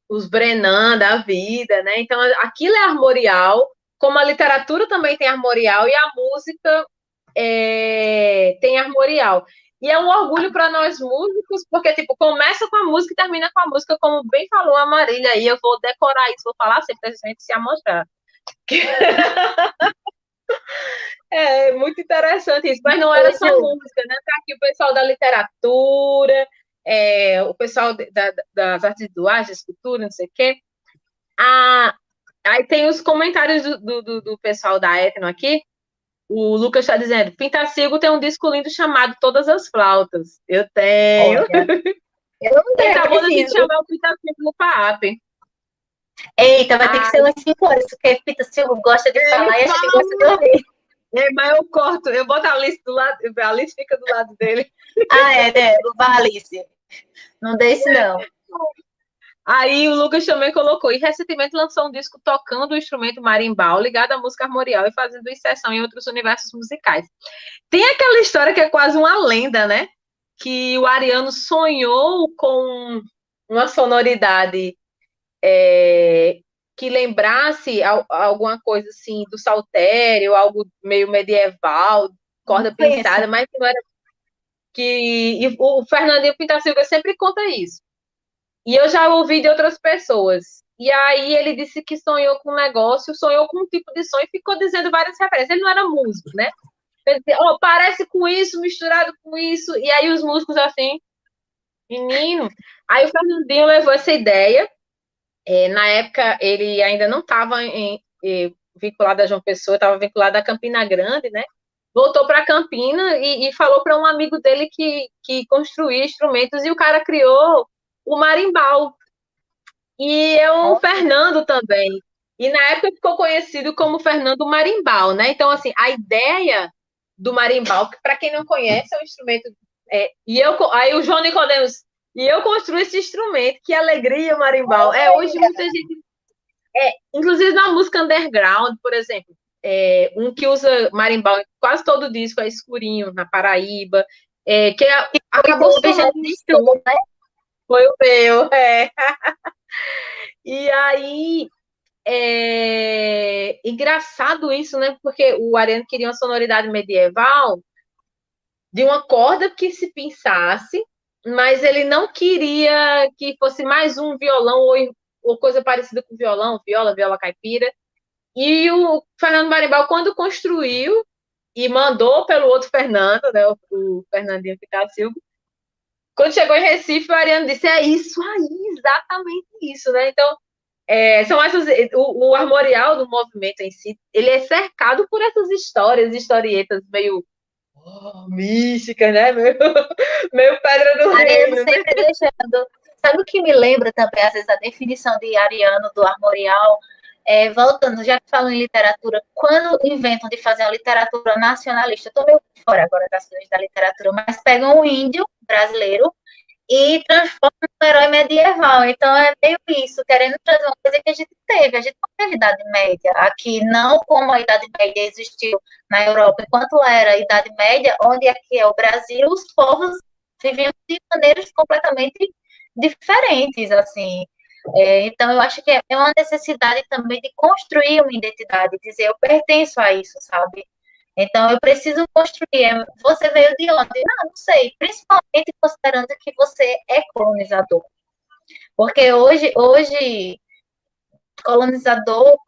S1: os Brenan da vida, né? Então, aquilo é armorial, como a literatura também tem armorial e a música tem armorial. E é um orgulho para nós músicos, porque, tipo, começa com a música e termina com a música, como bem falou a Marília aí, eu vou decorar isso, vou falar sempre, a gente se amostrar. É muito interessante isso, mas não era só música, né? Tá aqui o pessoal da literatura, o pessoal das artes visuais, da escultura, não sei o quê. Aí tem os comentários do pessoal da Etno aqui. O Lucas está dizendo, Pintacigo tem um disco lindo chamado Todas as Flautas. Eu tenho.
S2: Olha, eu não tenho.
S1: Tá bom a gente chamar o Pintacigo no PAAP.
S2: Eita, vai ter que ser umas 5 horas, porque Pintacigo gosta de falar e a gente gosta de ouvir.
S1: Mas eu corto, eu boto a Alice do lado, a Alice fica do lado dele.
S2: Né? Alice. Não deixe, não.
S1: Aí o Lucas também colocou, e recentemente lançou um disco tocando o instrumento marimbau, ligado à música armorial e fazendo inserção em outros universos musicais. Tem aquela história que é quase uma lenda, né? Que o Ariano sonhou com uma sonoridade que lembrasse alguma coisa assim do saltério, algo meio medieval,
S2: Não
S1: corda
S2: conheço.
S1: pinçada, mas não era que e o Fernandinho Pintassilva sempre conta isso. E eu já ouvi de outras pessoas. E aí ele disse que sonhou com um negócio, sonhou com um tipo de sonho e ficou dizendo várias referências. Ele não era músico, né? Ele dizia, oh, parece com isso, misturado com isso. E aí os músicos assim, menino. Aí o Fernandinho levou essa ideia. Na época ele ainda não estava vinculado a João Pessoa, estava vinculado a Campina Grande, né? Voltou para Campina e falou para um amigo dele que construía instrumentos e o cara criou o marimbau. E é o Fernando também. E na época ficou conhecido como Fernando Marimbau, né? Então, assim, a ideia do marimbau, que para quem não conhece, é um instrumento. Aí o João Nicodemos, e eu construí esse instrumento, que alegria, o marimbau. Hoje muita gente. Inclusive na música underground, por exemplo, um que usa marimbau em quase todo o disco é Escurinho, na Paraíba, acabou
S2: O
S1: se tornando
S2: objeto
S1: um
S2: de
S1: som.
S2: estudo, né?
S1: Foi o meu. E aí, engraçado isso, né? Porque o Ariano queria uma sonoridade medieval de uma corda que se pinçasse, mas ele não queria que fosse mais um violão ou coisa parecida com violão, viola caipira. E o Fernando Marimbal, quando construiu e mandou pelo outro Fernando, né, o Fernandinho Picassilgo, quando chegou em Recife, o Ariano disse: é isso aí, exatamente isso, né? Então, são essas. O armorial do movimento em si, ele é cercado por essas histórias, historietas meio místicas, né? Meio pedra do
S2: Ariano
S1: reino, né?
S2: sempre deixando. Sabe o que me lembra também, às vezes, a definição de Ariano do armorial? Voltando, já que falam em literatura, quando inventam de fazer uma literatura nacionalista, estou meio fora agora das coisas da literatura, mas pegam um índio brasileiro e transformam num herói medieval. Então é meio isso, querendo trazer uma coisa que a gente teve. A gente não teve Idade Média aqui, não como a Idade Média existiu na Europa, enquanto era a Idade Média, onde aqui é o Brasil, os povos viviam de maneiras completamente diferentes, assim. Então, eu acho que é uma necessidade também de construir uma identidade, dizer eu pertenço a isso, sabe? Então, eu preciso construir. Você veio de onde? Não sei. Principalmente considerando que você é colonizador. Porque hoje colonizador,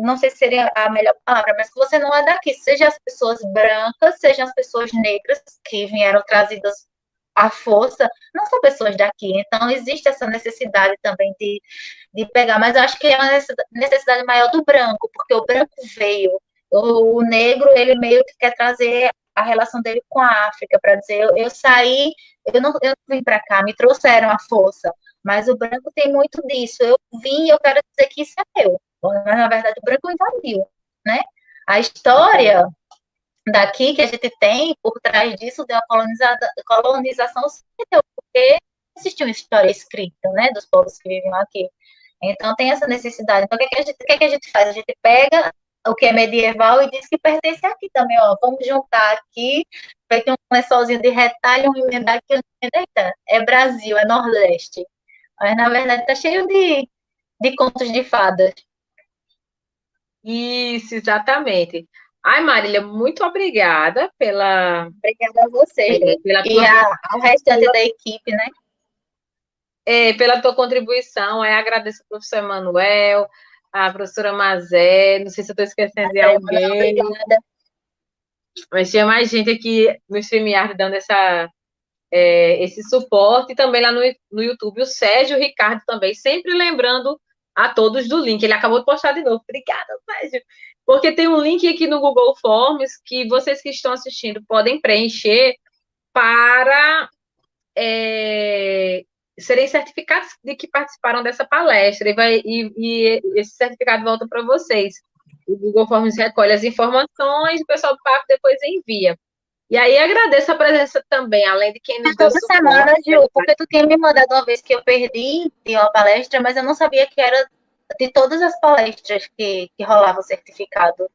S2: não sei se seria a melhor palavra, mas que você não é daqui, seja as pessoas brancas, sejam as pessoas negras que vieram trazidas à força, não são pessoas daqui. Então, existe essa necessidade também de pegar, mas eu acho que é uma necessidade maior do branco, porque o branco veio, o negro, ele meio que quer trazer a relação dele com a África, para dizer, eu saí, eu não vim para cá, me trouxeram à força, mas o branco tem muito disso. Eu vim e eu quero dizer que isso é meu. Mas, na verdade, o branco invadiu, né? A história daqui que a gente tem por trás disso de uma colonização se deu, porque existe uma história escrita, né, dos povos que viviam aqui. Então, tem essa necessidade. Então, o que a gente faz? A gente pega o que é medieval e diz que pertence aqui também, ó. Vamos juntar aqui, vai ter um lençolzinho de retalho, um emendar aqui, eita, é Brasil, é Nordeste. Mas, na verdade, tá cheio de contos de fadas.
S1: Isso, exatamente. Ai, Marília, muito obrigada
S2: Obrigada a vocês, Ju.
S1: pela
S2: E ao restante da equipe, né?
S1: pela tua contribuição. Agradeço ao professor Emanuel, a professora Mazé, não sei se eu estou esquecendo de alguém,
S2: Obrigada.
S1: mas tinha mais gente aqui no StreamYard dando esse suporte, e também lá no YouTube, o Sérgio Ricardo também, sempre lembrando a todos do link. Ele acabou de postar de novo. Obrigada, Sérgio. Porque tem um link aqui no Google Forms que vocês que estão assistindo podem preencher para serem certificados de que participaram dessa palestra, e esse certificado volta para vocês. O Google Forms recolhe as informações, o pessoal do PAF depois envia. E aí agradeço a presença também, além de quem nos deu
S2: Toda semana,
S1: suporte.
S2: Gil, porque tu tinha me mandado uma vez que eu perdi de uma palestra, mas eu não sabia que era de todas as palestras que rolava o certificado.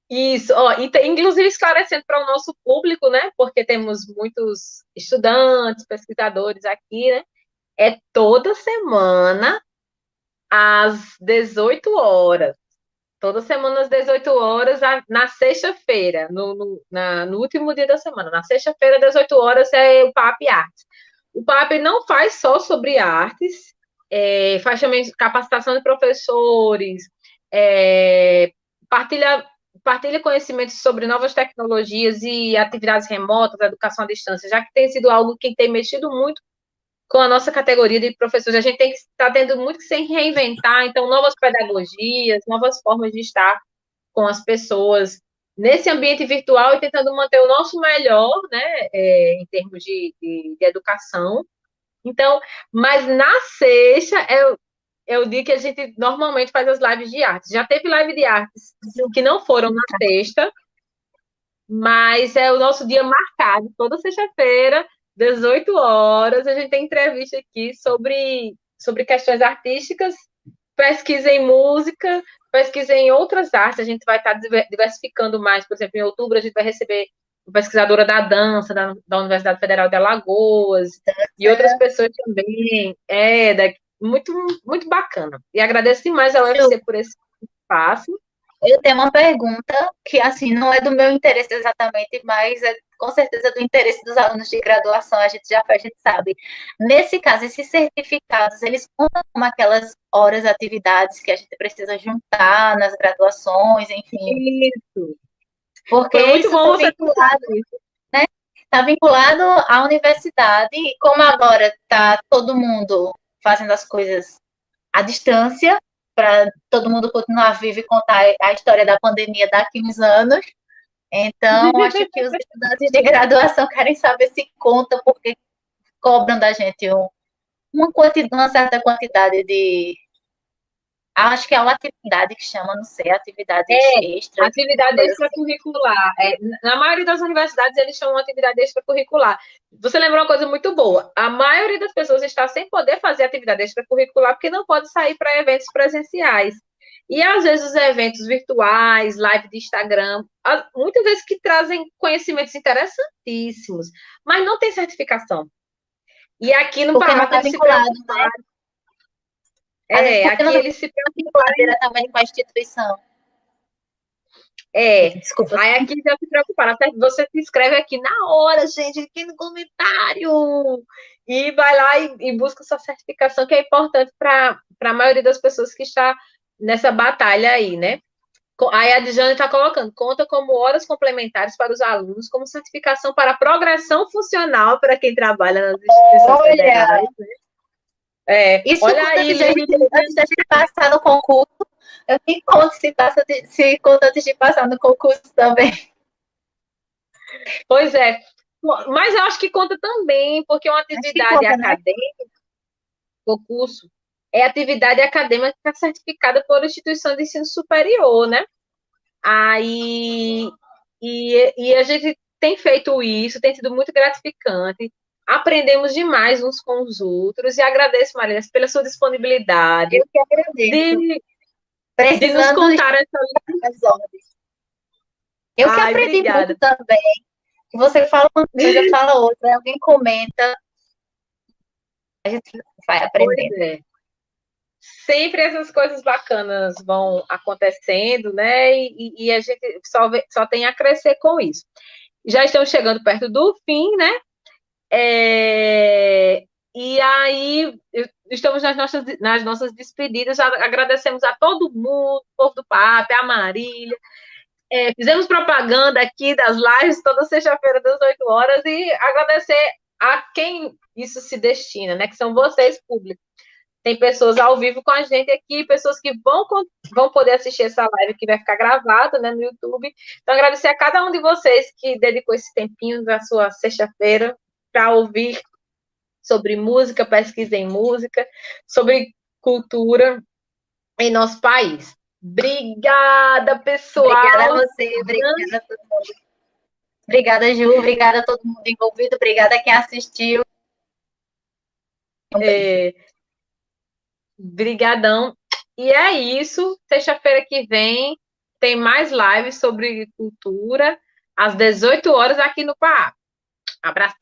S1: Isso, ó, e inclusive esclarecendo para o nosso público, né? Porque temos muitos estudantes, pesquisadores aqui, né? É toda semana às 18 horas. Toda semana às 18 horas, na sexta-feira, no último dia da semana. Na sexta-feira, às 18 horas, é o PAP Artes. O PAP não faz só sobre artes, faz também capacitação de professores, partilha, partilha conhecimentos sobre novas tecnologias e atividades remotas, educação à distância, já que tem sido algo que tem mexido muito com a nossa categoria de professores. A gente tem que estar tendo muito que se reinventar, então, novas pedagogias, novas formas de estar com as pessoas nesse ambiente virtual e tentando manter o nosso melhor, né, em termos de educação. Então, mas na sexta é o dia que a gente normalmente faz as lives de artes. Já teve live de artes que não foram na sexta, mas é o nosso dia marcado, toda sexta-feira, 18 horas, a gente tem entrevista aqui sobre questões artísticas, pesquisa em música, pesquisa em outras artes, a gente vai estar diversificando mais, por exemplo, em outubro a gente vai receber uma pesquisadora da dança da Universidade Federal de Alagoas, e outras pessoas também, muito, muito bacana. E agradeço demais ao UFC por esse espaço.
S2: Eu tenho uma pergunta que, assim, não é do meu interesse exatamente, mas é com certeza do interesse dos alunos de graduação, a gente sabe. Nesse caso, esses certificados, eles contam como aquelas horas, atividades que a gente precisa juntar nas graduações, enfim.
S1: Isso.
S2: Porque
S1: Foi muito
S2: isso
S1: bom
S2: está
S1: você
S2: vinculado, né? Está vinculado à universidade, e como agora está todo mundo fazendo as coisas à distância, para todo mundo continuar vivo e contar a história da pandemia daqui uns anos. Então, acho que os estudantes de graduação querem saber se conta, porque cobram da gente uma certa quantidade de. Acho que é uma atividade que chama, não sei, atividades extras.
S1: Atividade extracurricular. Na maioria das universidades, eles chamam de atividade extracurricular. Você lembrou uma coisa muito boa. A maioria das pessoas está sem poder fazer atividade extracurricular porque não pode sair para eventos presenciais. E, às vezes, os eventos virtuais, live de Instagram, muitas vezes que trazem conhecimentos interessantíssimos, mas não tem certificação. E aqui no
S2: porque não
S1: Pará,
S2: está vinculado, né?
S1: aqui eles se
S2: preocupam diretamente com a instituição.
S1: Desculpa. Aí aqui já se preocuparam. Você se inscreve aqui na hora, gente, aqui no comentário. E vai lá e busca sua certificação, que é importante para a maioria das pessoas que está nessa batalha aí, né? Aí a Dijane está colocando, conta como horas complementares para os alunos, como certificação para progressão funcional para quem trabalha nas instituições federais. Né?
S2: Isso
S1: olha aí,
S2: antes da gente passar no concurso, eu me conto se conta antes de passar no concurso também.
S1: Pois é. Mas eu acho que conta também, porque é uma atividade acadêmica, né? Concurso, é atividade acadêmica certificada por instituição de ensino superior, né? Aí, e a gente tem feito isso, tem sido muito gratificante. Aprendemos demais uns com os outros e agradeço, Maria, pela sua disponibilidade.
S2: Eu que agradeço.
S1: De nos contar essa
S2: ordens. Eu que aprendi
S1: obrigada.
S2: muito também. Você fala uma coisa, fala outra, alguém comenta, a gente vai aprendendo.
S1: Pois é. Sempre essas coisas bacanas vão acontecendo, né? E a gente só tem a crescer com isso. Já estamos chegando perto do fim, né? E aí, estamos nas nossas despedidas. Agradecemos a todo mundo, o povo do PAP, a Marília. Fizemos propaganda aqui das lives toda sexta-feira, das 8 horas, e agradecer a quem isso se destina, né? Que são vocês, público. Tem pessoas ao vivo com a gente aqui, pessoas que vão poder assistir essa live que vai ficar gravada, né, no YouTube. Então, agradecer a cada um de vocês que dedicou esse tempinho da sua sexta-feira para ouvir sobre música, pesquisa em música, sobre cultura em nosso país. Obrigada, pessoal!
S2: Obrigada a você, obrigada a todo mundo. Obrigada, Ju. Obrigada a todo mundo envolvido. Obrigada a quem assistiu.
S1: Brigadão. E é isso. Sexta-feira que vem tem mais lives sobre cultura às 18 horas aqui no PA. Abraço.